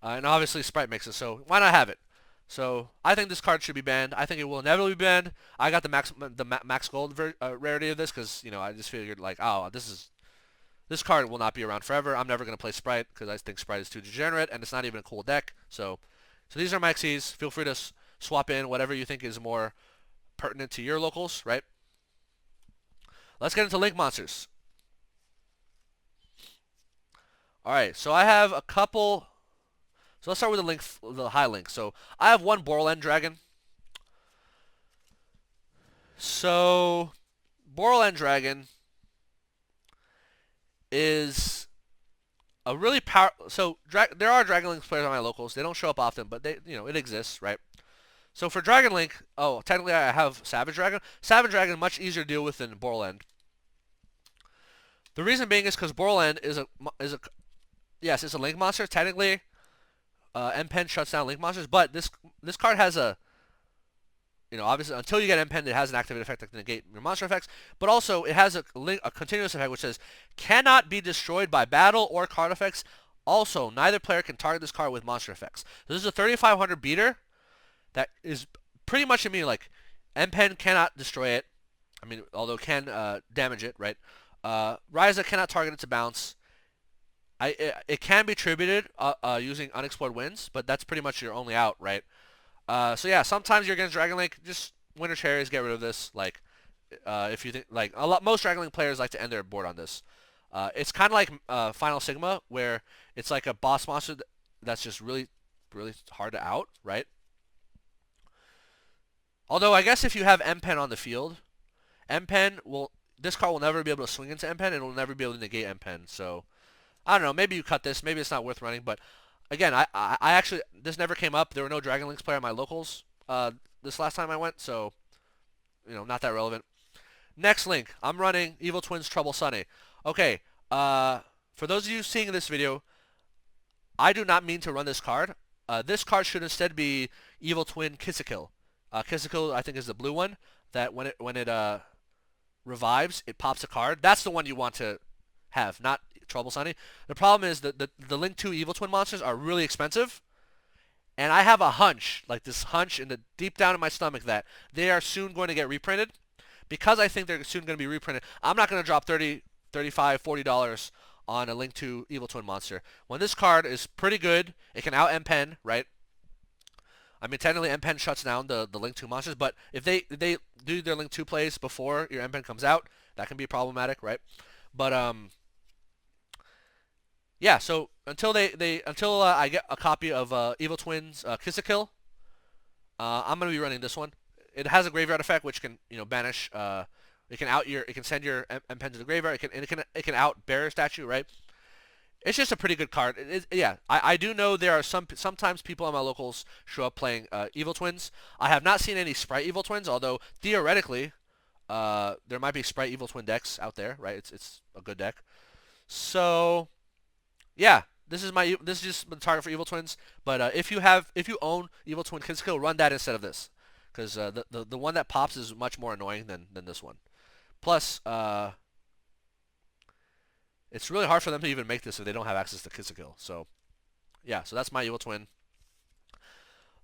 Speaker 1: And obviously Spright makes it, so why not have it? So I think this card should be banned. I think it will inevitably be banned. I got the max gold rarity of this because I just figured like, oh, this card will not be around forever. I'm never gonna play Spright because I think Spright is too degenerate and it's not even a cool deck. So these are my XYZs. Feel free to swap in whatever you think is more pertinent to your locals, right? Let's get into link monsters. All right, so I have a couple. So let's start with the high link. So I have one Borland Dragon. So Borland Dragon is a really powerful. So there are Dragon Link players on my locals. They don't show up often, but it exists, right? So for Dragon Link, oh, technically I have Savage Dragon. Savage Dragon much easier to deal with than Borland. The reason being is because Borland is a yes, it's a link monster technically. M-Pen shuts down link monsters, but this card has a, obviously until you get M-Pen, it has an activated effect that can negate your monster effects, but also it has a continuous effect which says cannot be destroyed by battle or card effects. Also, neither player can target this card with monster effects. So this is a 3500 beater that is pretty much immune. Like M-Pen cannot destroy it. I mean, although it can damage it, right? Ryza cannot target it to bounce. It can be tributed using unexplored winds, but that's pretty much your only out, right? So yeah, sometimes you're against Dragon Link, just Winter Cherries, get rid of this. Like, if you think like most Dragon Link players like to end their board on this. It's kind of like Final Sigma, where it's like a boss monster that's just really, really hard to out, right? Although I guess if you have M-Pen on the field, this card will never be able to swing into M-Pen, and it will never be able to negate M-Pen. So I don't know. Maybe you cut this. Maybe it's not worth running. But again, I actually this never came up. There were no Dragon Links player at my locals this last time I went, so not that relevant. Next link, I'm running Evil Twins Trouble Sunny. Okay, for those of you seeing this video, I do not mean to run this card. This card should instead be Evil Twin Kiss-A-Kill. Kiss-A-Kill, I think, is the blue one that when it revives, it pops a card. That's the one you want to have, not Trouble Sunny. The problem is that the Link 2 Evil Twin monsters are really expensive, and I have a hunch, like this hunch deep down in my stomach, that they are soon going to get reprinted. Because I think they're soon going to be reprinted, I'm not going to drop $30, $35, $40 on a Link 2 Evil Twin monster. When this card is pretty good, it can out M-Pen, right? I mean, technically M-Pen shuts down the Link 2 monsters, but if they do their Link 2 plays before your M-Pen comes out, that can be problematic, right? But yeah, so until I get a copy of Evil Twins Kiss-A-Kill, I'm gonna be running this one. It has a graveyard effect which can banish. It can send your M-Pen to the graveyard. It can out Bearer Statue, right? It's just a pretty good card. Yeah, I do know there are sometimes people on my locals show up playing Evil Twins. I have not seen any Spright Evil Twins, although theoretically there might be Spright Evil Twin decks out there, right? It's a good deck. So yeah, this is just the target for Evil Twins. But if you own Evil Twin Kiss-A-Kill, run that instead of this, because the one that pops is much more annoying than this one. Plus, it's really hard for them to even make this if they don't have access to Kiss-A-Kill. So yeah, so that's my Evil Twin.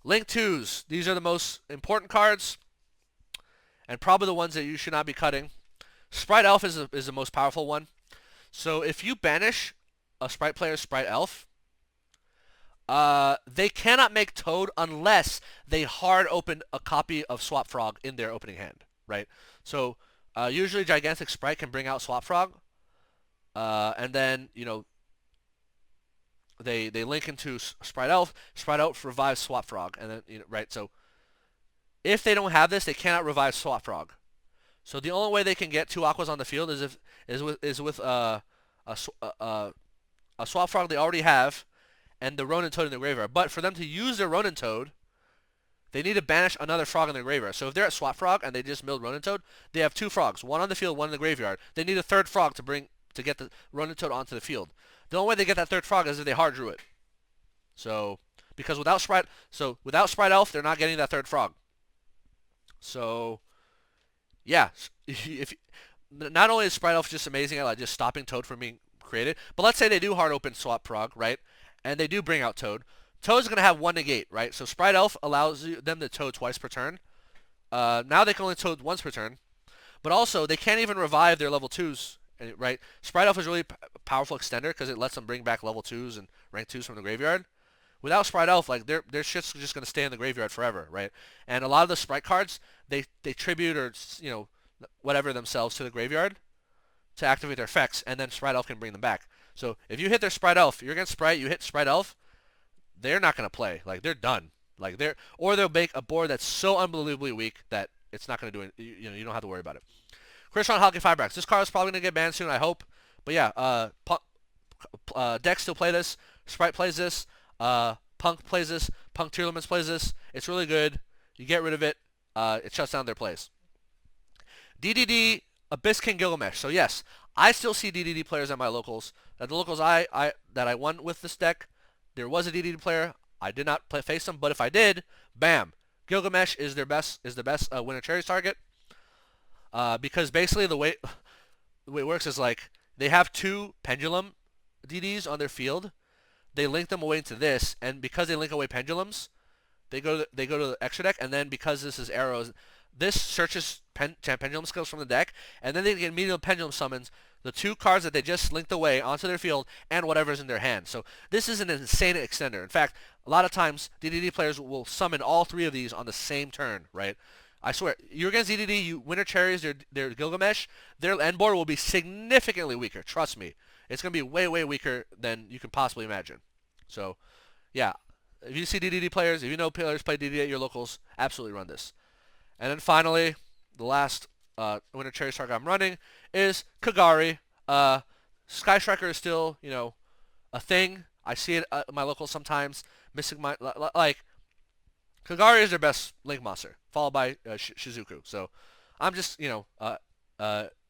Speaker 1: Link 2s. These are the most important cards, and probably the ones that you should not be cutting. Spright Elf is the most powerful one. So if you banish a Spright player's Spright Elf, They cannot make Toad unless they hard open a copy of Swap Frog in their opening hand, right? So usually Gigantic Spright can bring out Swap Frog, and then they link into Spright Elf. Spright Elf revives Swap Frog, and then right. So if they don't have this, they cannot revive Swap Frog. So the only way they can get 2 Aquas on the field is with a Swap Frog they already have, and the Ronin Toad in the graveyard. But for them to use their Ronin Toad, they need to banish another frog in their graveyard. So if they're at Swap Frog and they just milled Ronin Toad, they have 2 frogs, one on the field, one in the graveyard. They need a 3rd frog to get the Ronin Toad onto the field. The only way they get that 3rd frog is if they hard drew it. So because without Spright Elf, they're not getting that 3rd frog. So yeah, if not only is Spright Elf just amazing at like just stopping Toad from being created, but let's say they do hard open Swap Frog, right? And they do bring out Toad. Toad's going to have 1 negate, right? So Spright Elf allows them to Toad twice per turn. Now they can only Toad once per turn. But also, they can't even revive their level 2s, right? Spright Elf is really powerful extender because it lets them bring back level 2s and rank 2s from the graveyard. Without Spright Elf, like their shit's just going to stay in the graveyard forever, right? And a lot of the Spright cards, they tribute or, whatever themselves to the graveyard to activate their effects, and then Spright Elf can bring them back. So if you hit their Spright Elf, you're against Spright, you hit Spright Elf, they're not going to play. Like, they're done. Like, they'll make a board that's so unbelievably weak that it's not going to do it. You don't have to worry about it. Christian Hockey Firebracks. This card is probably going to get banned soon, I hope. But yeah, decks still play this. Spright plays this. Punk plays this. Punk Tearlaments plays this. It's really good. You get rid of it. It shuts down their plays. DDD Abyss King Gilgamesh. So yes, I still see DDD players at my locals. At the locals that I won with this deck, there was a DDD player. I did not face them, but if I did, bam, Gilgamesh is the best winner cherries target. Because basically the way it works is like they have 2 pendulum DDs on their field. They link them away into this, and because they link away pendulums, they go to the extra deck, and then because this is arrows, this searches pendulum skills from the deck, and then they get immediate pendulum summons the 2 cards that they just linked away onto their field and whatever's in their hand. So this is an insane extender. In fact, a lot of times DDD players will summon all 3 of these on the same turn, right? I swear, you're against DDD, you winner cherries their Gilgamesh, their end board will be significantly weaker. Trust me. It's going to be way, way weaker than you can possibly imagine. So, yeah. If you see DDD players, if you know players play DDD at your locals, absolutely run this. And then finally, the last winner cherries target I'm running is Kagari. Sky Striker is still, a thing. I see it at my locals sometimes. Missing my like Kagari is their best link monster, followed by Shizuku. So I'm just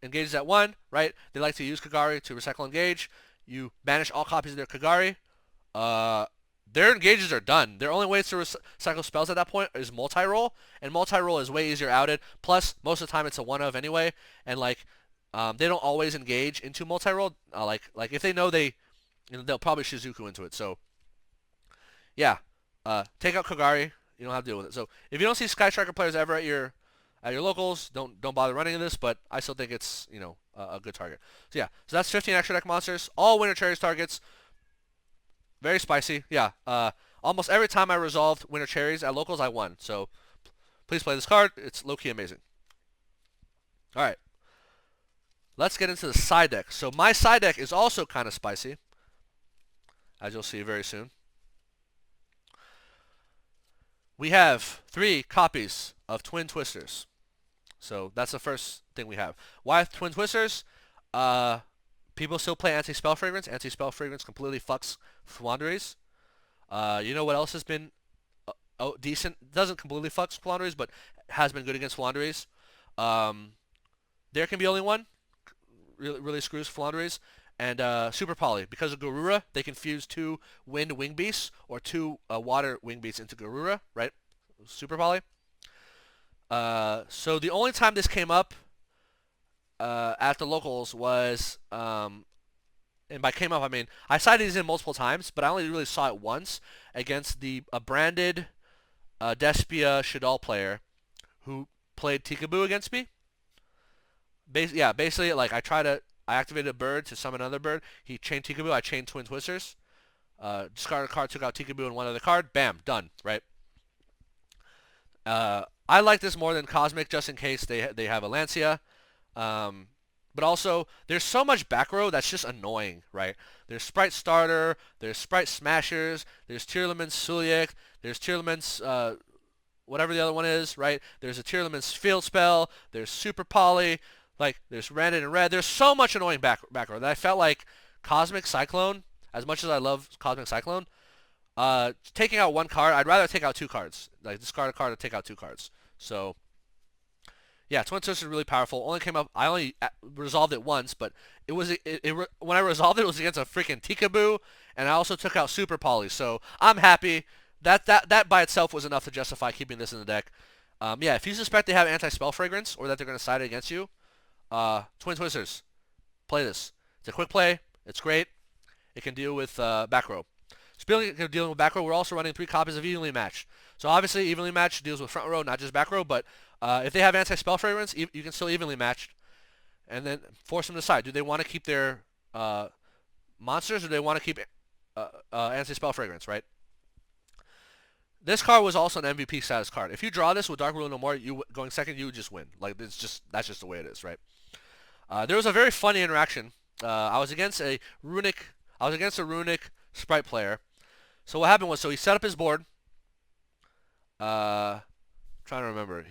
Speaker 1: engaged at 1, right? They like to use Kagari to recycle engage. You banish all copies of their Kagari. Their engages are done. Their only way to recycle spells at that point is multi-roll, and multi-roll is way easier outed. Plus, most of the time it's a one-of anyway, and they don't always engage into multi-roll. Like if they know they'll probably Shizuku into it. So, yeah, take out Kagari. You don't have to deal with it. So if you don't see Sky Striker players ever at your locals, don't bother running this. But I still think it's a good target. So yeah, so that's 15 extra deck monsters, all winner cherries targets. Very spicy. Yeah. Almost every time I resolved winner cherries at locals, I won. So please play this card. It's low-key amazing. All right. Let's get into the side deck. So my side deck is also kind of spicy, as you'll see very soon. We have 3 copies of Twin Twisters. So that's the first thing we have. Why Twin Twisters? People still play Anti-Spell Fragrance. Anti-Spell Fragrance completely fucks Floowandereeze. You know what else has been decent? Doesn't completely fuck Floowandereeze, but has been good against Floowandereeze. There can be only one. Really screws Floowandereeze. And Super Poly. Because of Garura, they can fuse 2 Wind Wing Beasts or 2 Water Wing Beasts into Garura, right? Super Poly. So the only time this came up at the locals was, and by came up I mean I sided these in multiple times, but I only really saw it once against a branded Despia Shadal player who played Tikaboo against me. Basically like I activated a bird to summon another bird. He chained Tikaboo, I chained Twin Twisters. Discarded a card, took out Tikaboo and one other card. Bam, done, right? I like this more than Cosmic just in case they have a Lancia. But also, there's so much back row that's just annoying, right? There's Spright Starter, there's Spright Smashers, there's Tearlaments Suliek, there's Tearlaments, whatever the other one is, right? There's a Tearlaments Field Spell, there's Super Poly, like, there's Random and Red. There's so much annoying back row that I felt like Cosmic Cyclone, as much as I love Cosmic Cyclone, taking out one card, I'd rather take out two cards. Like, discard a card and take out two cards. So, yeah, Twin Twister is really powerful. Only came up, I only resolved it once, but it was when I resolved it, it was against a freaking Tikaboo, and I also took out Super Poly. So I'm happy. That by itself was enough to justify keeping this in the deck. Yeah, if you suspect they have anti-spell fragrance or that they're going to side it against you, Twin Twisters, play this. It's a quick play. It's great. It can deal with back row. Speaking of dealing with back row, we're also running 3 copies of Evenly Matched. So obviously, Evenly Matched deals with front row, not just back row. But if they have anti-spell fragrance, you can still evenly matched, and then force them to decide: do they want to keep their monsters, or do they want to keep anti-spell fragrance? Right. This card was also an MVP status card. If you draw this with Dark Rule No More, you going second, you would just win. Like that's just the way it is, right? There was a very funny interaction. I was against a runic Spright player. So what happened was, he set up his board. Trying to remember.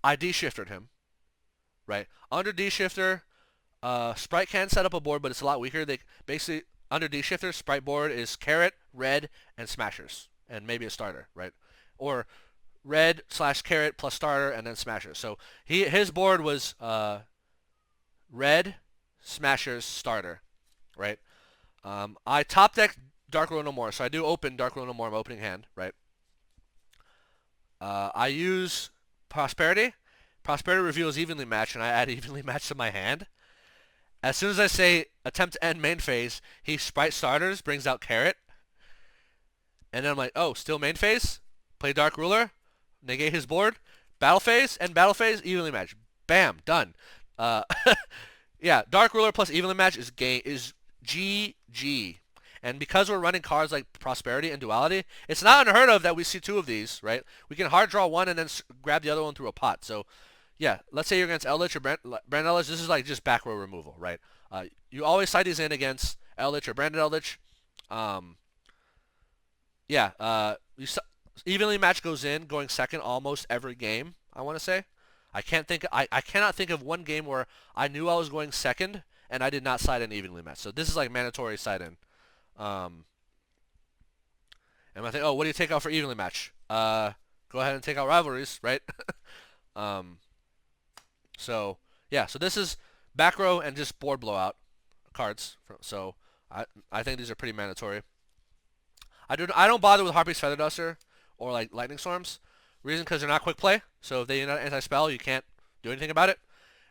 Speaker 1: I D-shifted him, right? Under D-shifter, Spright can set up a board, but it's a lot weaker. They basically, under D-shifter, Spright board is Carrot, Red, and Smashers, and maybe a starter, right? Or Red / Carrot plus starter and then Smashers. So his board was Red, Smashers, starter, right? I top deck Dark Rule No More, so I do open Dark Rule No More. I'm opening hand, right? I use Prosperity. Prosperity reveals Evenly Matched, and I add Evenly Matched to my hand. As soon as I say attempt to end main phase, he Spright Starters, brings out Carrot. And then I'm like, oh, still main phase? Play Dark Ruler, negate his board, battle phase, Evenly Matched. Bam, done. Yeah, Dark Ruler plus Evenly Matched is GG. And because we're running cards like Prosperity and Duality, it's not unheard of that we see 2 of these, right? We can hard draw one and then grab the other one through a pot. So, yeah, let's say you're against Eldlich or Brand Eldlich. This is like just back row removal, right? You always side these in against Eldlich or Branded Eldlich. Yeah, Evenly Matched goes in, going second almost every game, I want to say. I cannot think of one game where I knew I was going second and I did not side in Evenly Matched. So this is like mandatory side in. And I think, oh, what do you take out for Evenly Matched? Go ahead and take out Rivalries, right? So yeah, so this is back row and just board blowout cards. So I think these are pretty mandatory. I don't bother with Harpy's Feather Duster or like Lightning Storms. Reason because they're not quick play. So if they're not anti-spell, you can't do anything about it.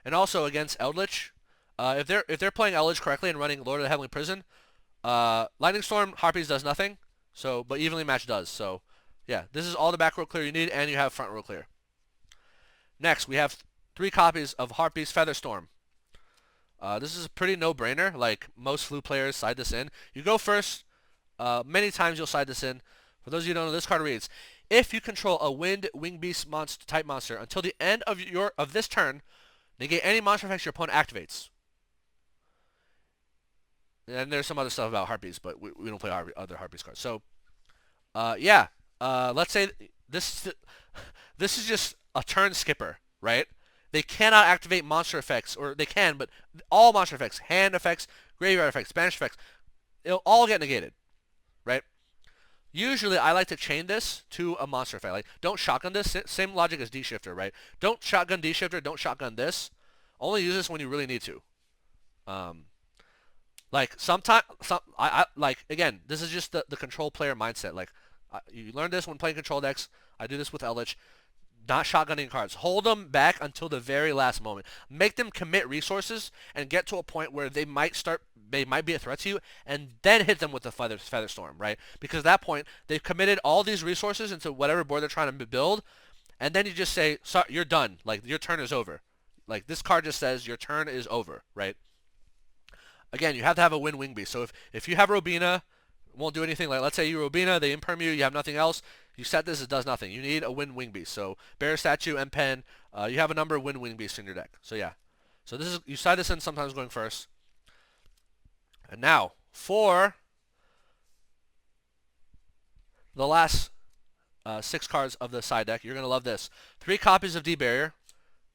Speaker 1: And also against Eldlich, if they're playing Eldlich correctly and running Lord of the Heavenly Prison, Lightning Storm Harpies does nothing. So but Evenly Matched does. So yeah, this is all the back row clear you need, and you have front row clear. Next, we have 3 copies of Harpy's Feather Storm. This is a pretty no-brainer. Like most Floo players side this in. You go first. Many times you'll side this in. For those of you who don't know, this card reads: if you control a Wind Wing Beast type monster until the end of this turn, negate any monster effects your opponent activates. And there's some other stuff about Harpies, but we don't play other Harpies cards. So, yeah. Let's say this is just a turn skipper, right? They cannot activate monster effects, or they can, but all monster effects, hand effects, graveyard effects, banish effects, it'll all get negated, right? Usually, I like to chain this to a monster effect. Like, don't shotgun this. Same logic as D-Shifter, right? Don't shotgun D-Shifter. Don't shotgun this. Only use this when you really need to. Like, like, again, this is just the control player mindset. Like, you learn this when playing control decks. I do this with Eldlich. Not shotgunning cards. Hold them back until the very last moment. Make them commit resources and get to a point where they might be a threat to you, and then hit them with the Feather Storm, right? Because at that point, they've committed all these resources into whatever board they're trying to build, and then you just say, sorry, you're done. Like, your turn is over. like this card just says your turn is over, right? Again, you have to have a win beast. So if you have Robina, it won't do anything. Like let's say you Robina, they imperm you, you have nothing else. You set this, it does nothing. You need a win beast. So Bear Statue, M-Pen, you have a number of win beasts in your deck. So yeah. So this is, you side this in sometimes going first. And now for the last 6 cards of the side deck, you're gonna love this. 3 copies of D-Barrier.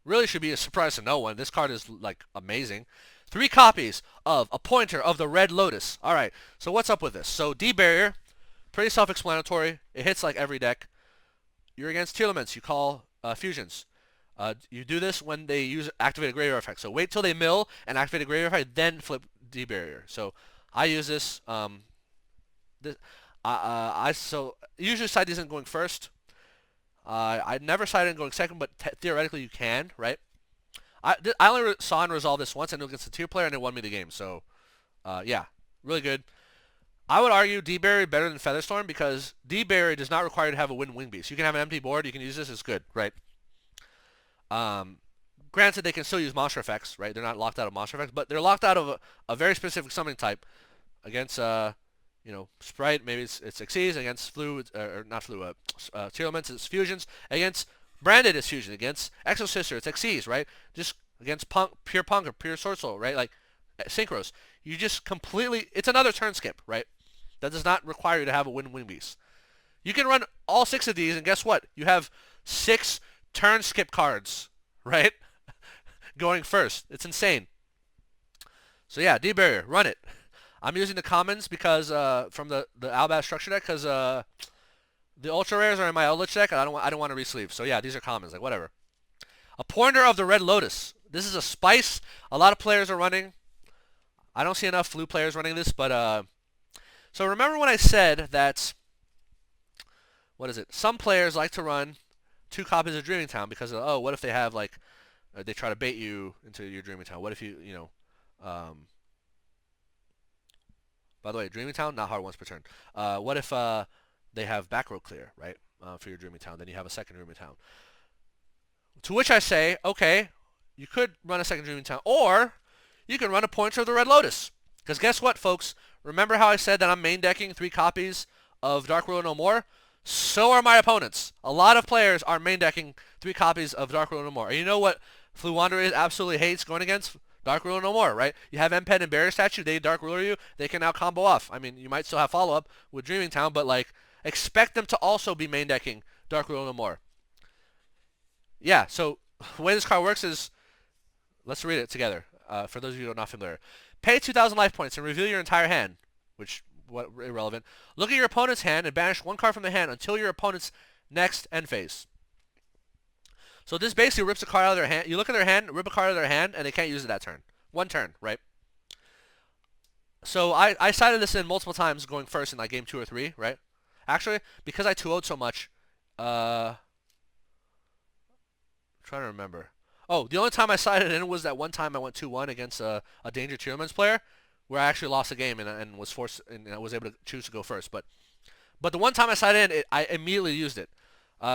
Speaker 1: Really should be a surprise to no one. This card is like amazing. 3 copies of a Pointer of the Red Lotus. Alright, so what's up with this? So D-Barrier, pretty self-explanatory. It hits like every deck. You're against Tearlaments. You call fusions. You do this when they use activated graveyard effect. So wait till they mill and activate a graveyard effect, then flip D-Barrier. So I use this. So usually side isn't going first. I never sided in going second, but theoretically you can, right? I only saw and resolve this once, and it was against a tier player, and it won me the game. So, yeah, really good. I would argue D-Barrier better than Featherstorm because D-Barrier does not require you to have a win beast. You can have an empty board, you can use this, it's good, right? Granted, they can still use monster effects, right? They're not locked out of monster effects, but they're locked out of a very specific summoning type against, you know, Spright, maybe it's Xyz, against Floo, or not Floo, Tearlaments, it's fusions, against Branded is fusion, against Exo Sister, it's Xyz, right? Just against pure Punk or pure Sword Soul, right? Like, Synchros. You just completely, it's another turn skip, right? That does not require you to have a win beast. You can run all 6 of these, and guess what? You have 6 turn skip cards, right? Going first. It's insane. So yeah, D-Barrier, run it. I'm using the commons because from the Albaz structure deck because the ultra rares are in my Eldlich deck and I don't want to resleeve. So yeah, these are commons, like whatever. A Pointer of the Red Lotus. This is a spice. A lot of players are running. I don't see enough Floo players running this, but so remember when I said that, what is it? Some players like to run 2 copies of Dreaming Town because of, oh, what if they have like they try to bait you into your Dreaming Town? What if you know? By the way, Dreaming Town, not hard once per turn. What if they have back row clear, right, for your Dreaming Town? Then you have a second Dreaming Town. To which I say, okay, you could run a second Dreaming Town, or you can run a Pointer of the Red Lotus. Because guess what, folks? Remember how I said that I'm main decking 3 copies of Dark Ruler No More? So are my opponents. A lot of players are main decking 3 copies of Dark Ruler No More. And you know what Floowandereeze absolutely hates going against? Dark Ruler No More, right? You have M-Pen and Barrier Statue, they Dark Ruler you, they can now combo off. I mean, you might still have follow-up with Dreaming Town, but like, expect them to also be main decking Dark Ruler No More. Yeah, so the way this card works is, let's read it together, for those of you who are not familiar. Pay 2,000 life points and reveal your entire hand, which, what, irrelevant. Look at your opponent's hand and banish 1 card from the hand until your opponent's next end phase. So this basically rips a card out of their hand. You look at their hand, rip a card out of their hand, and they can't use it that turn. 1 turn, right? So I sided this in multiple times going first in like game 2 or 3, right? Actually, because I 2-0'd so much, I'm trying to remember. Oh, the only time I sided in was that one time I went 2-1 against a Danger Tearlaments player, where I actually lost the game and was forced and I was able to choose to go first. But the one time I sided in, I immediately used it.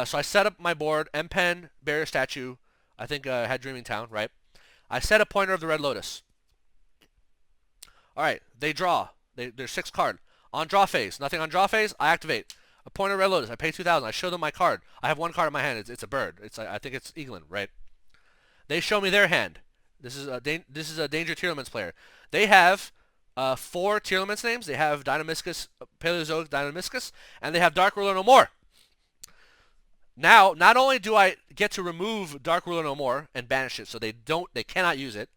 Speaker 1: So I set up my board, M-Pen, Barrier Statue, I think I had Dreaming Town, right? I set a Pointer of the Red Lotus. Alright, they draw. They're 6 card. On draw phase, nothing on draw phase, I activate. A Pointer of Red Lotus, I pay 2,000, I show them my card. I have 1 card in my hand, it's a bird. I think it's Eaglin, right? They show me their hand. This is a Danger Tearlaments player. They have 4 Tearlaments names. They have Dynamiscus, Paleozoic Dynamiscus, and they have Dark Ruler No More. Now, not only do I get to remove Dark Ruler No More and banish it, so they cannot use it,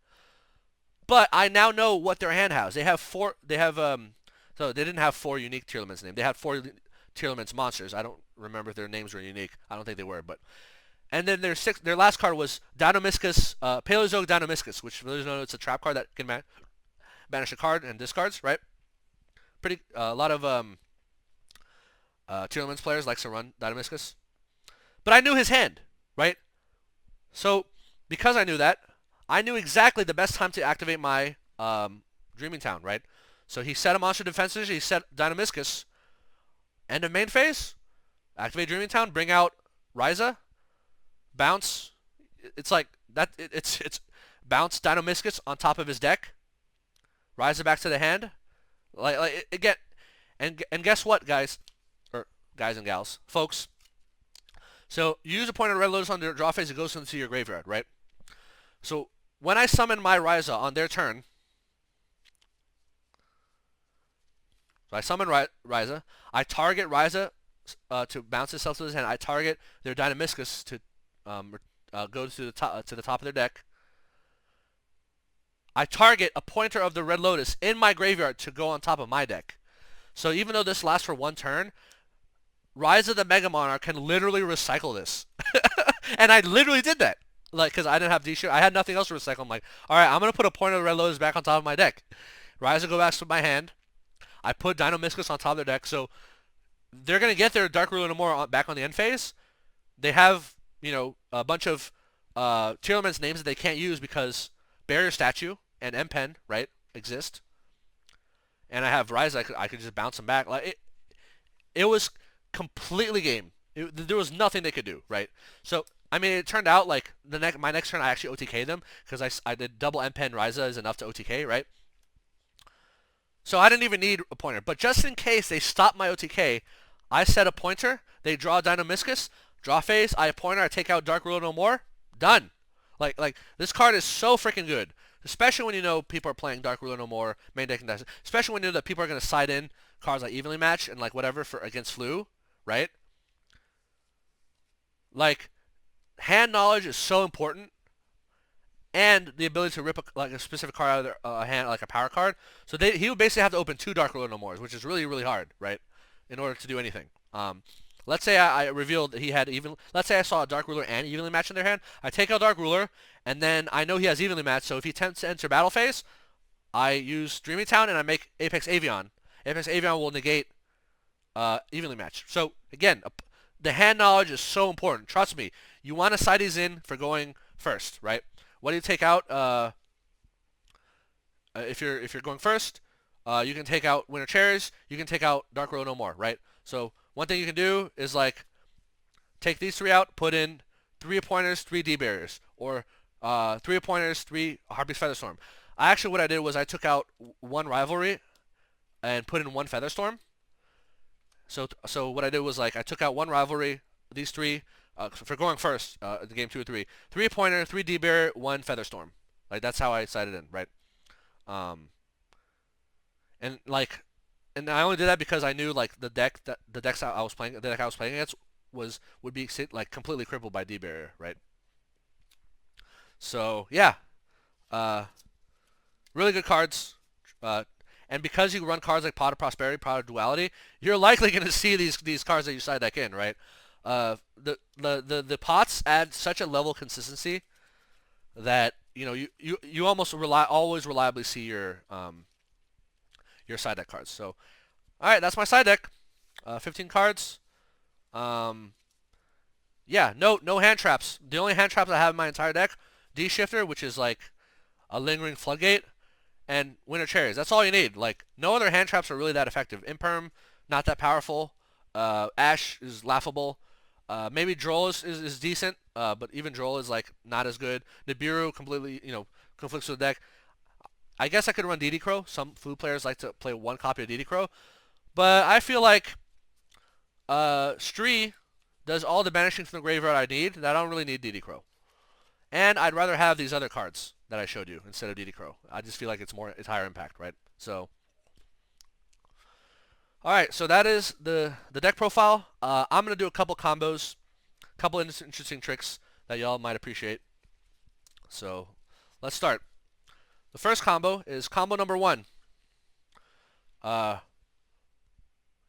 Speaker 1: but I now know what their hand has. They have 4. So they didn't have 4 unique Tearlaments names. They had 4 Tearlaments monsters. I don't remember if their names were unique. I don't think they were, but. And then their last card was Dynamiscus, Paleozoic Dynamiscus, which for those who know, it's a trap card that can banish a card and discards, right? A lot of Tearlaments players likes to run Dynamiscus. But I knew his hand, right? So, because I knew that, I knew exactly the best time to activate my Dreaming Town, right? So he set a monster defense, he set Dynamiscus. End of main phase, activate Dreaming Town, bring out Ryza, bounce. It's like it's bounce Dynamiscus on top of his deck, rise it back to the hand, again, and guess what, guys, or guys and gals, folks. So you use a pointer Red Lotus on your draw phase, it goes into your graveyard, right? So when I summon my Ryza on their turn, so I summon Ryza, I target Ryza to bounce itself to his hand. I target their Dynamiscus to go to the top of their deck. I target a pointer of the Red Lotus in my graveyard to go on top of my deck. So even though this lasts for one turn, Rise of the Mega Monarch can literally recycle this. And I literally did that. Like, because I didn't have D-Shirt. I had nothing else to recycle. I'm like, alright, I'm going to put a pointer of the Red Lotus back on top of my deck. Rise will go back to my hand. I put Dynamiscus on top of their deck. So they're going to get their Dark Ruler no more back on the end phase. They have, you know, a bunch of Tearlaments names that they can't use because Barrier Statue and M-Pen, right, exist. And I have Rise. I could just bounce them back. Like it was completely game. There was nothing they could do, right? So I mean, it turned out like my next turn I actually OTK'd them because I did double M-Pen Ryza is enough to OTK, right? So I didn't even need a pointer. But just in case they stop my OTK, I set a pointer. They draw Dynamiscus, draw phase. I pointer. I take out Dark Ruler no more. Done. Like this card is so freaking good. Especially when you know people are playing Dark Ruler no more, main deck and decks. Especially when you know that people are going to side in cards like Evenly Match and like whatever for against Floo, right? Like, hand knowledge is so important, and the ability to rip a specific card out of their hand, like a power card. So he would basically have to open 2 Dark Ruler no mores, which is really, really hard, right? In order to do anything. Let's say I revealed that he had let's say I saw a Dark Ruler and Evenly Match in their hand. I take out Dark Ruler, and then I know he has Evenly Match, so if he attempts to enter battle phase, I use Dreaming Town and I make Apex Avion. Apex Avion will negate Evenly Match. So, again, the hand knowledge is so important. Trust me, you want to side these in for going first, right? What do you take out? If you're going first, you can take out Winter Cherries. You can take out Dark Ruler no more, right? So one thing you can do is like take these 3 out, put in 3 pointers, 3 D barriers, or 3 pointers, 3 Harpy's Featherstorm. What I did was I took out 1 Rivalry and put in 1 Featherstorm. So what I did was like I took out 1 Rivalry, these 3 for going first, the game 2 or 3, 3 pointer, 3 D barrier, 1 Featherstorm. Like that's how I sided in, right? And I only did that because I knew like the deck I was playing against would be like completely crippled by D barrier, right? So yeah, really good cards, and because you run cards like Pot of Prosperity, Pot of Duality, you're likely going to see these cards that you side deck in, right? The pots add such a level of consistency that you know you almost always reliably see your side deck cards. So, all right, that's my side deck. 15 cards. Yeah, no hand traps. The only hand traps I have in my entire deck: D-Shifter, which is like a lingering floodgate, and Winter Cherries. That's all you need. Like no other hand traps are really that effective. Imperm, not that powerful. Ash is laughable. Maybe Droll is decent, but even Droll is like not as good. Nibiru completely, conflicts with the deck. I guess I could run DD Crow. Some Floo players like to play 1 copy of DD Crow, but I feel like Stree does all the banishing from the graveyard I need. That I don't really need DD Crow, and I'd rather have these other cards that I showed you instead of DD Crow. I just feel like it's higher impact, right? So. Alright, so that is the deck profile. I'm going to do a couple combos, a couple interesting tricks that y'all might appreciate. So, let's start. The first combo is combo number 1.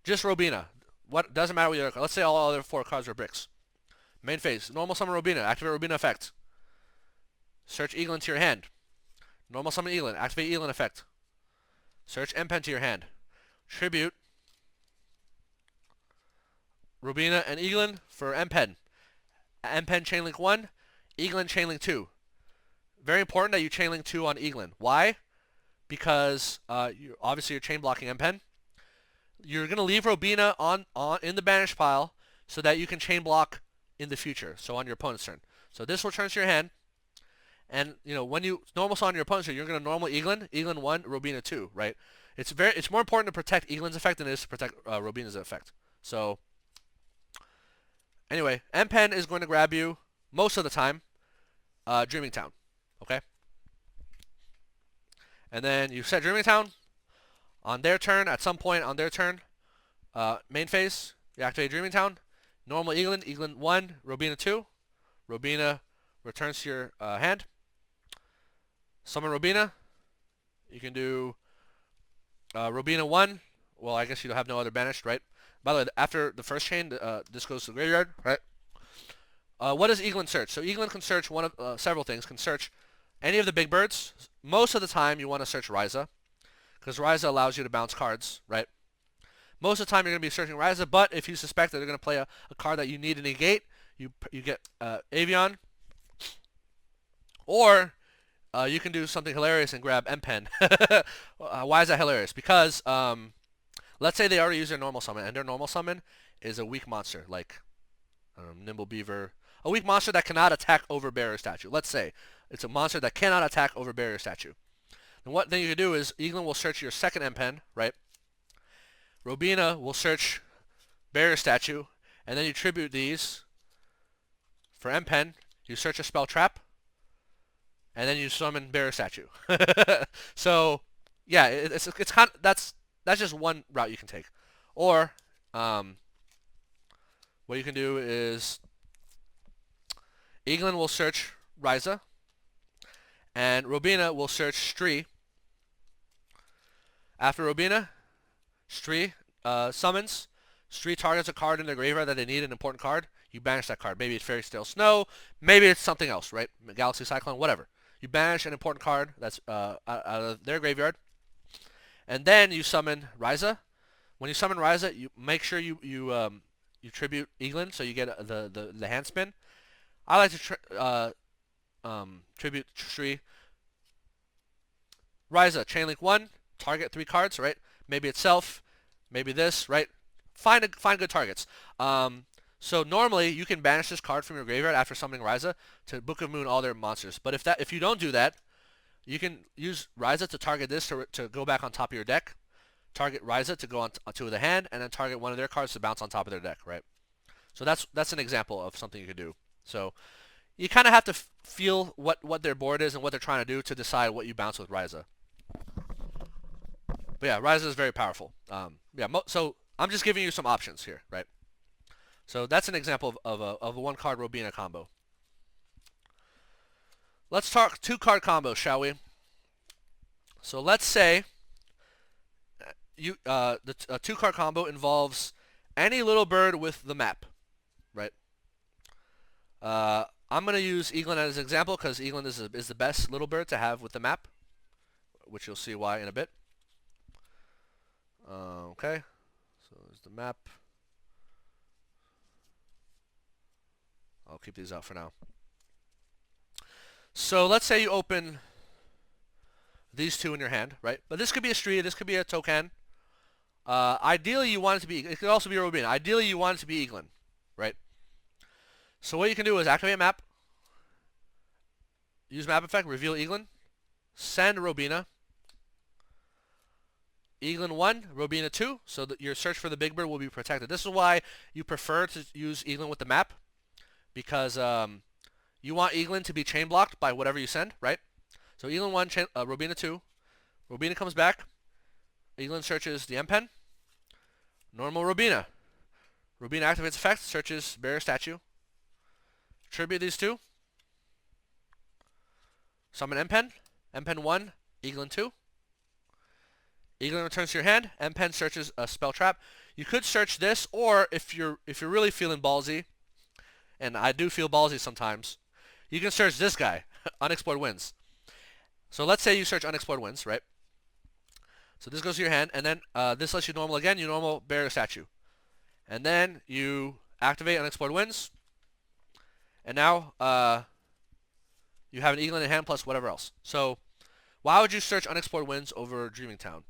Speaker 1: Just Robina. What doesn't matter what your let's say all other 4 cards are bricks. Main phase, normal summon Robina, activate Robina effect. Search Eaglin to your hand. Normal summon Eaglin, activate Eaglin effect. Search M-Pen to your hand. Tribute Robina and Eaglin for M-Pen. M-Pen Chainlink 1, Eaglin Chainlink 2. Very important that you Chainlink 2 on Eaglin. Why? Because obviously you're chain blocking M-Pen. You're going to leave Robina on in the banish pile so that you can chain block in the future, so on your opponent's turn. So this returns to your hand. And when you normal summon your opponent's turn, you're gonna normal Eaglin 1, Robina 2, right? It's more important to protect Eaglin's effect than it is to protect Robina's effect. So anyway, M-Pen is going to grab you most of the time, Dreaming Town, okay? And then you set Dreaming Town on their turn. At some point on their turn, main phase, you activate Dreaming Town. Normal Eaglin 1, Robina 2. Robina returns to your hand. Summon Robina. You can do Robina 1. Well, I guess you have no other banished, right? By the way, after the first chain, this goes to the graveyard, right? What does Eaglin search? So Eaglin can search one of several things. Can search any of the big birds. Most of the time, you want to search Ryza, because Ryza allows you to bounce cards, right? Most of the time, you're going to be searching Ryza, but if you suspect that they're going to play a card that you need to negate, you get Avian. Or you can do something hilarious and grab M-Pen. Why is that hilarious? Because let's say they already use their normal summon, and their normal summon is a weak monster, like Nimble Beaver. A weak monster that cannot attack over barrier statue. Let's say it's a monster that cannot attack over barrier statue. And what then you can do is Eaglin will search your second M-Pen, right? Robina will search barrier statue, and then you tribute these for M-Pen. You search a spell trap, and then you summon barrier statue. So yeah, it's kind of, that's just one route you can take. Or what you can do is Eaglin will search Ryza, and Robina will search Stree. After Robina, Stree summons. Stree targets a card in their graveyard that they need, an important card. You banish that card. Maybe it's Fairy Tale Snow. Maybe it's something else, right? Galaxy Cyclone, whatever. You banish an important card that's out of their graveyard. And then you summon Ryza. When you summon Ryza, you make sure you tribute Eaglin, so you get the hand spin. I like to tribute Stree. Ryza, Chainlink 1, target 3 cards, right? Maybe itself, maybe this, right? Find good targets. So normally you can banish this card from your graveyard after summoning Ryza to Book of Moon all their monsters. But if you don't do that, you can use Ryza to target this to go back on top of your deck. Target Ryza to go on to the hand, and then target one of their cards to bounce on top of their deck, right? So that's an example of something you could do. So you kind of have to feel what their board is and what they're trying to do to decide what you bounce with Ryza. But yeah, Ryza is very powerful. So I'm just giving you some options here, right? So that's an example of a one-card Robina combo. Let's talk 2-card combos, shall we? So let's say the 2-card combo involves any little bird with the map, right? I'm going to use Eaglin as an example because Eaglin is the best little bird to have with the map, which you'll see why in a bit. Okay, so there's the map. I'll keep these out for now. So let's say you open these two in your hand, right? But this could be a Stree, this could be a Token. Ideally, you want it to be. It could also be a Robina. Ideally, you want it to be Eaglin, right? So what you can do is activate map, use map effect, reveal Eaglin, send Robina. Eaglin 1, Robina 2, so that your search for the big bird will be protected. This is why you prefer to use Eaglin with the map, because you want Eaglin to be chain blocked by whatever you send, right? So Eaglin 1, Robina 2. Robina comes back. Eaglin searches the M-Pen. Normal Robina. Robina activates effect, searches barrier statue. Tribute these two. Summon M-Pen. M-Pen 1, Eaglin 2. Eaglin returns to your hand. M-Pen searches a spell trap. You could search this, or if you're really feeling ballsy, and I do feel ballsy sometimes, you can search this guy, Unexplored Winds. So let's say you search Unexplored Winds, right? So this goes to your hand, and then this lets you normal again. You normal barrier statue, and then you activate Unexplored Winds, and now you have an Eaglin in hand plus whatever else. So why would you search Unexplored Winds over Dreaming Town?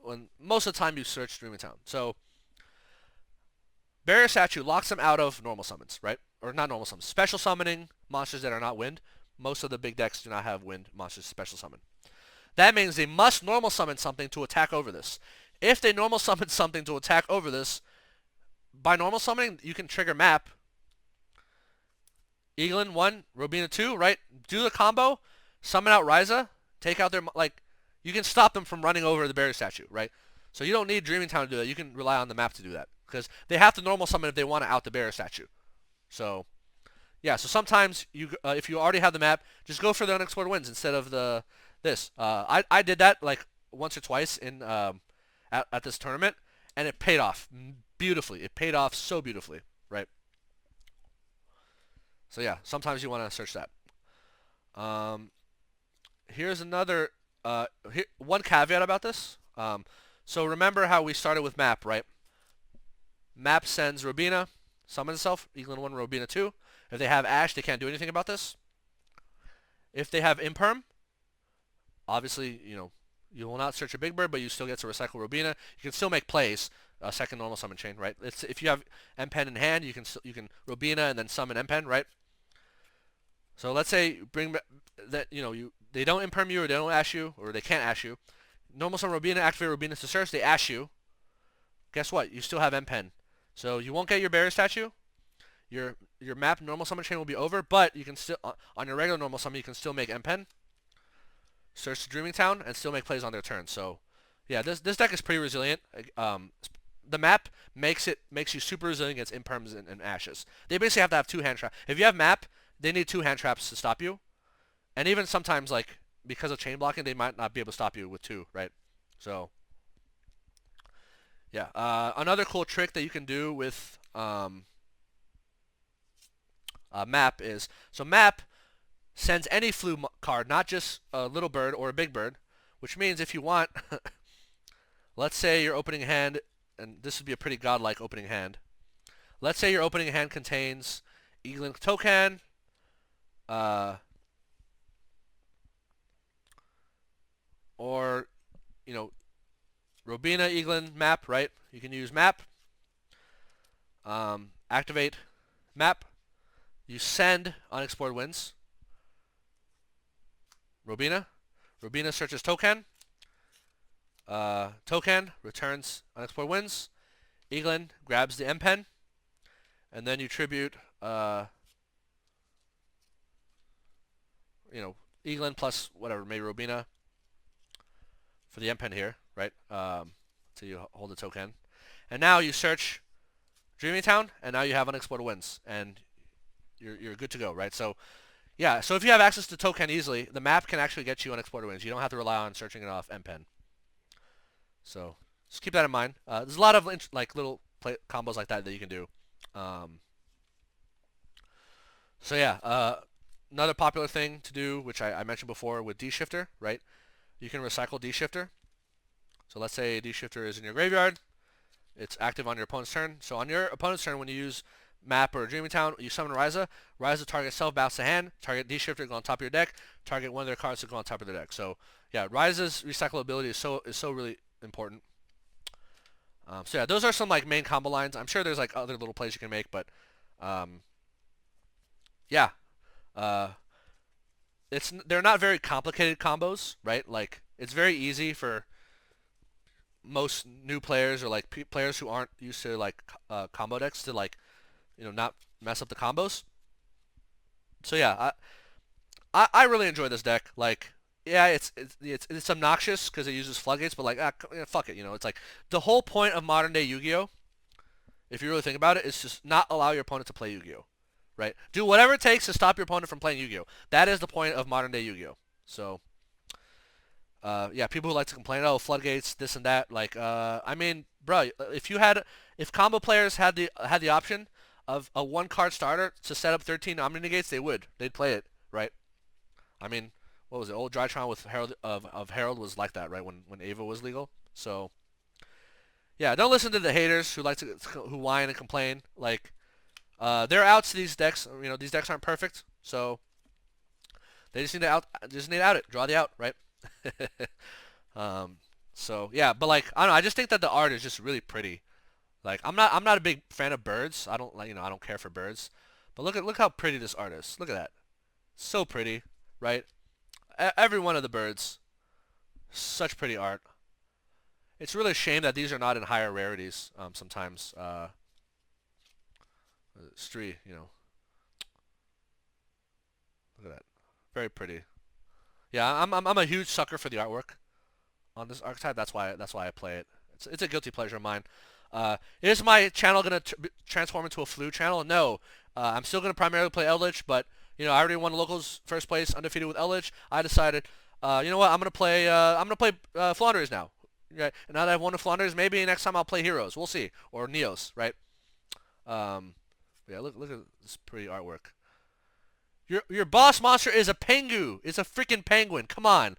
Speaker 1: When most of the time you search Dreaming Town. So barrier statue locks them out of normal summons, right? Or not normal summons. Special summoning, monsters that are not wind. Most of the big decks do not have wind monsters special summon. That means they must normal summon something to attack over this. If they normal summon something to attack over this, by normal summoning, you can trigger map. Eaglin 1, Robina 2, right? Do the combo, summon out Ryza, take out their, like, you can stop them from running over the barrier statue, right? So you don't need Dreaming Town to do that. You can rely on the map to do that. Because they have to normal summon if they want to out the barrier statue. So, yeah, so sometimes, you if you already have the map, just go for the unexplored winds instead of this. I did that, like, once or twice in at this tournament, and it paid off beautifully. It paid off so beautifully, right? So yeah, sometimes you want to search that. Here's another one caveat about this. So remember how we started with map, right? Map sends Robina, summons itself, Eaglin 1, Robina 2. If they have Ash, they can't do anything about this. If they have Imperm, obviously, you will not search a big bird, but you still get to recycle Robina. You can still make plays, a second normal summon chain, right? If you have M-Pen in hand, you can Robina and then summon M-Pen, right? So let's say bring that they don't Imperm you or they don't Ash you or they can't Ash you. Normal summon Robina, activate Robina to search. They Ash you. Guess what? You still have M-Pen, so you won't get your barrier statue. Your map normal summon chain will be over, but you can still on your regular normal summon you can still make M-Pen, search the Dreaming Town, and still make plays on their turn. So, yeah, this deck is pretty resilient. The map makes you super resilient against Imperms and Ashes. They basically have to have two hand traps. If you have map, they need two hand traps to stop you, and even sometimes like because of chain blocking, they might not be able to stop you with two, right? So, yeah, another cool trick that you can do with map is map sends any Floo card, not just a little bird or a big bird, which means if you want, let's say your opening hand, and this would be a pretty godlike opening hand. Let's say your opening hand contains Eaglin Token, or, Robina Eaglin map, right? You can use map, activate map, you send unexplored winds, Robina searches Token, Token returns unexplored winds, Eaglin grabs the M-Pen, and then you tribute, Eaglin plus whatever, maybe Robina for the M-Pen here, right? So you hold the Token. And now you search Dreaming Town, and now you have unexploded winds, and you're good to go, right? So, yeah, so if you have access to Token easily, the map can actually get you unexploded winds. You don't have to rely on searching it off M-Pen. So, just keep that in mind. There's a lot of little combos like that you can do. So yeah, another popular thing to do, which I mentioned before with D-Shifter, right? You can recycle D-Shifter. So let's say D-Shifter is in your graveyard. It's active on your opponent's turn. So on your opponent's turn, when you use map or Dreaming Town, you summon Ryza. Ryza target self, bounce the hand. Target D-Shifter, go on top of your deck. Target one of their cards to go on top of their deck. So yeah, Ryza's recyclability is so really important. So yeah, those are some main combo lines. I'm sure there's other little plays you can make, but yeah, they're not very complicated combos, right? It's very easy for most new players or players who aren't used to combo decks to not mess up the combos. So yeah, I really enjoy this deck. Yeah, it's obnoxious because it uses floodgates, but fuck it, it's the whole point of modern day Yu-Gi-Oh, if you really think about it, is just not allow your opponent to play Yu-Gi-Oh, right? Do whatever it takes to stop your opponent from playing Yu-Gi-Oh. That is the point of modern day Yu-Gi-Oh. So yeah, people who like to complain, oh, floodgates, this and that, I mean, bro, if combo players had the option of a one card starter to set up 13 Omni Negates, they'd play it, right? I mean, what was it? Old Drytron with Herald of Herald was like that, right? When Ava was legal. So yeah, don't listen to the haters who whine and complain. There are outs to these decks. These decks aren't perfect, so they just need to out it. Draw the out, right? So yeah, but I don't know. I just think that the art is just really pretty. I'm not a big fan of birds. I don't I don't care for birds. But look how pretty this art is. Look at that. So pretty, right? Every one of the birds. Such pretty art. It's really a shame that these are not in higher rarities. Sometimes, Stree, you know, look at that, very pretty. Yeah, I'm a huge sucker for the artwork on this archetype. That's why I play it. It's a guilty pleasure of mine. Is my channel gonna transform into a Floo channel? No. I'm still gonna primarily play Eldlich, but you know I already won the locals first place undefeated with Eldlich. I decided, you know what? I'm gonna play Floowandereeze now. Right. And now that I've won the Floowandereeze, maybe next time I'll play Heroes. We'll see, or Neos, right? Um, yeah. Look at this pretty artwork. Your boss monster is a pengu. It's a freaking penguin. Come on.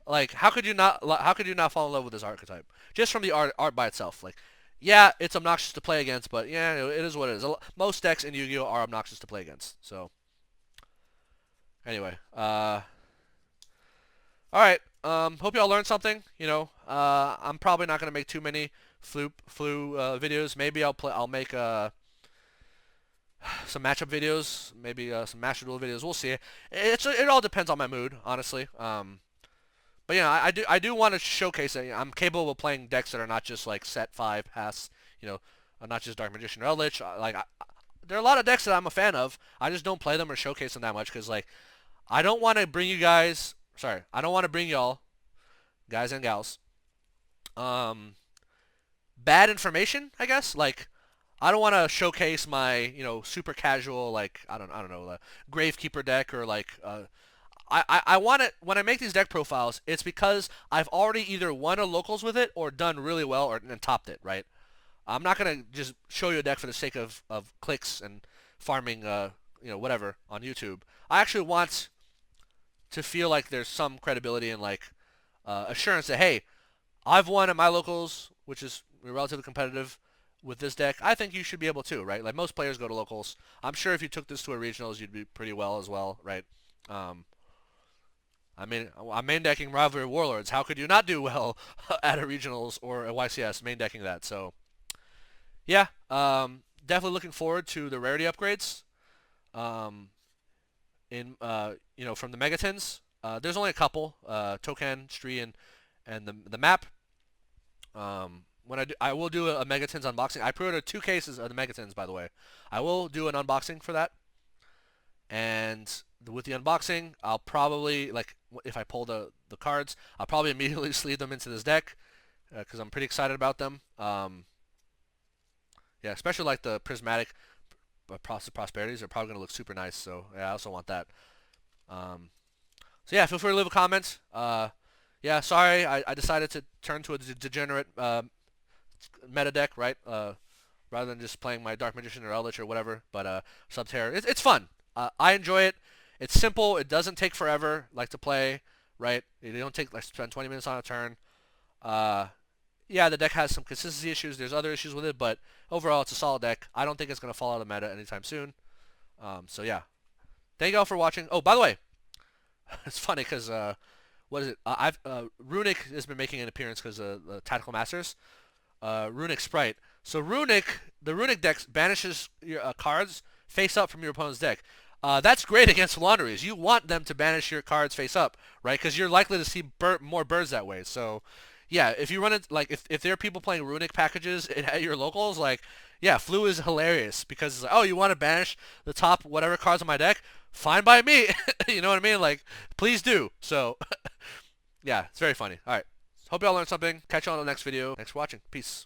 Speaker 1: Like, how could you not fall in love with this archetype just from the art by itself? Like, yeah, it's obnoxious to play against, but yeah, it is what it is. Most decks in Yu-Gi-Oh are obnoxious to play against. So, anyway, all right. Hope y'all learned something. You know, I'm probably not gonna make too many flu videos. Maybe I'll make some matchup videos, maybe some master duel videos. We'll see. It all depends on my mood, honestly. But yeah, I do want to showcase that I'm capable of playing decks that are not just like set 5 pass, you know, not just Dark Magician or Eldlich. There are a lot of decks that I'm a fan of. I just don't play them or showcase them that much because like I don't want to bring you guys. Sorry, I don't want to bring y'all, guys and gals, um, bad information. I guess like I don't want to showcase my super casual like I don't know Gravekeeper deck or like I want it when I make these deck profiles. It's because I've already either won a locals with it or done really well or and topped it. Right. I'm not gonna just show you a deck for the sake of clicks and farming whatever on YouTube. I actually want to feel like there's some credibility and like assurance that hey, I've won at my locals, which is relatively competitive with this deck. I think you should be able to, right? Like most players go to locals. I'm sure if you took this to a regionals, you'd be pretty well as well, right? Um, I mean, I'm main decking Rivalry Warlords. How could you not do well at a regionals or a YCS main decking that? So yeah, definitely looking forward to the rarity upgrades. Um, from the Megatons. There's only a couple, Token, Stree, and the map. When I will do a Megatons unboxing. I pre-ordered 2 cases of the Megatons, by the way. I will do an unboxing for that. And with the unboxing, I'll probably, like, if I pull the cards, I'll probably immediately sleeve them into this deck because I'm pretty excited about them. Yeah, especially like the prismatic prosperities are probably going to look super nice. So yeah, I also want that. So yeah, feel free to leave a comment. Yeah, sorry, I decided to turn to a degenerate meta deck, right? Rather than just playing my Dark Magician or Eldlich or whatever. But Subterror, it's fun. I enjoy it. It's simple. It doesn't take forever, like to play, right? You don't take like spend 20 minutes on a turn. Yeah, the deck has some consistency issues. There's other issues with it, but overall, it's a solid deck. I don't think it's gonna fall out of meta anytime soon. So yeah, thank you all for watching. Oh, by the way, it's funny because what is it? Runic has been making an appearance because of the Tactical Masters. Runic Spright. So the Runic deck banishes your cards face up from your opponent's deck. That's great against Floowandereeze. You want them to banish your cards face up, right? Because you're likely to see more birds that way. So, yeah, if you run it like if there are people playing Runic packages at your locals, like yeah, Floo is hilarious because it's like, oh, you want to banish the top whatever cards on my deck? Fine by me. You know what I mean? Like, please do. So, yeah, it's very funny. All right. Hope y'all learned something. Catch you on the next video. Thanks for watching. Peace.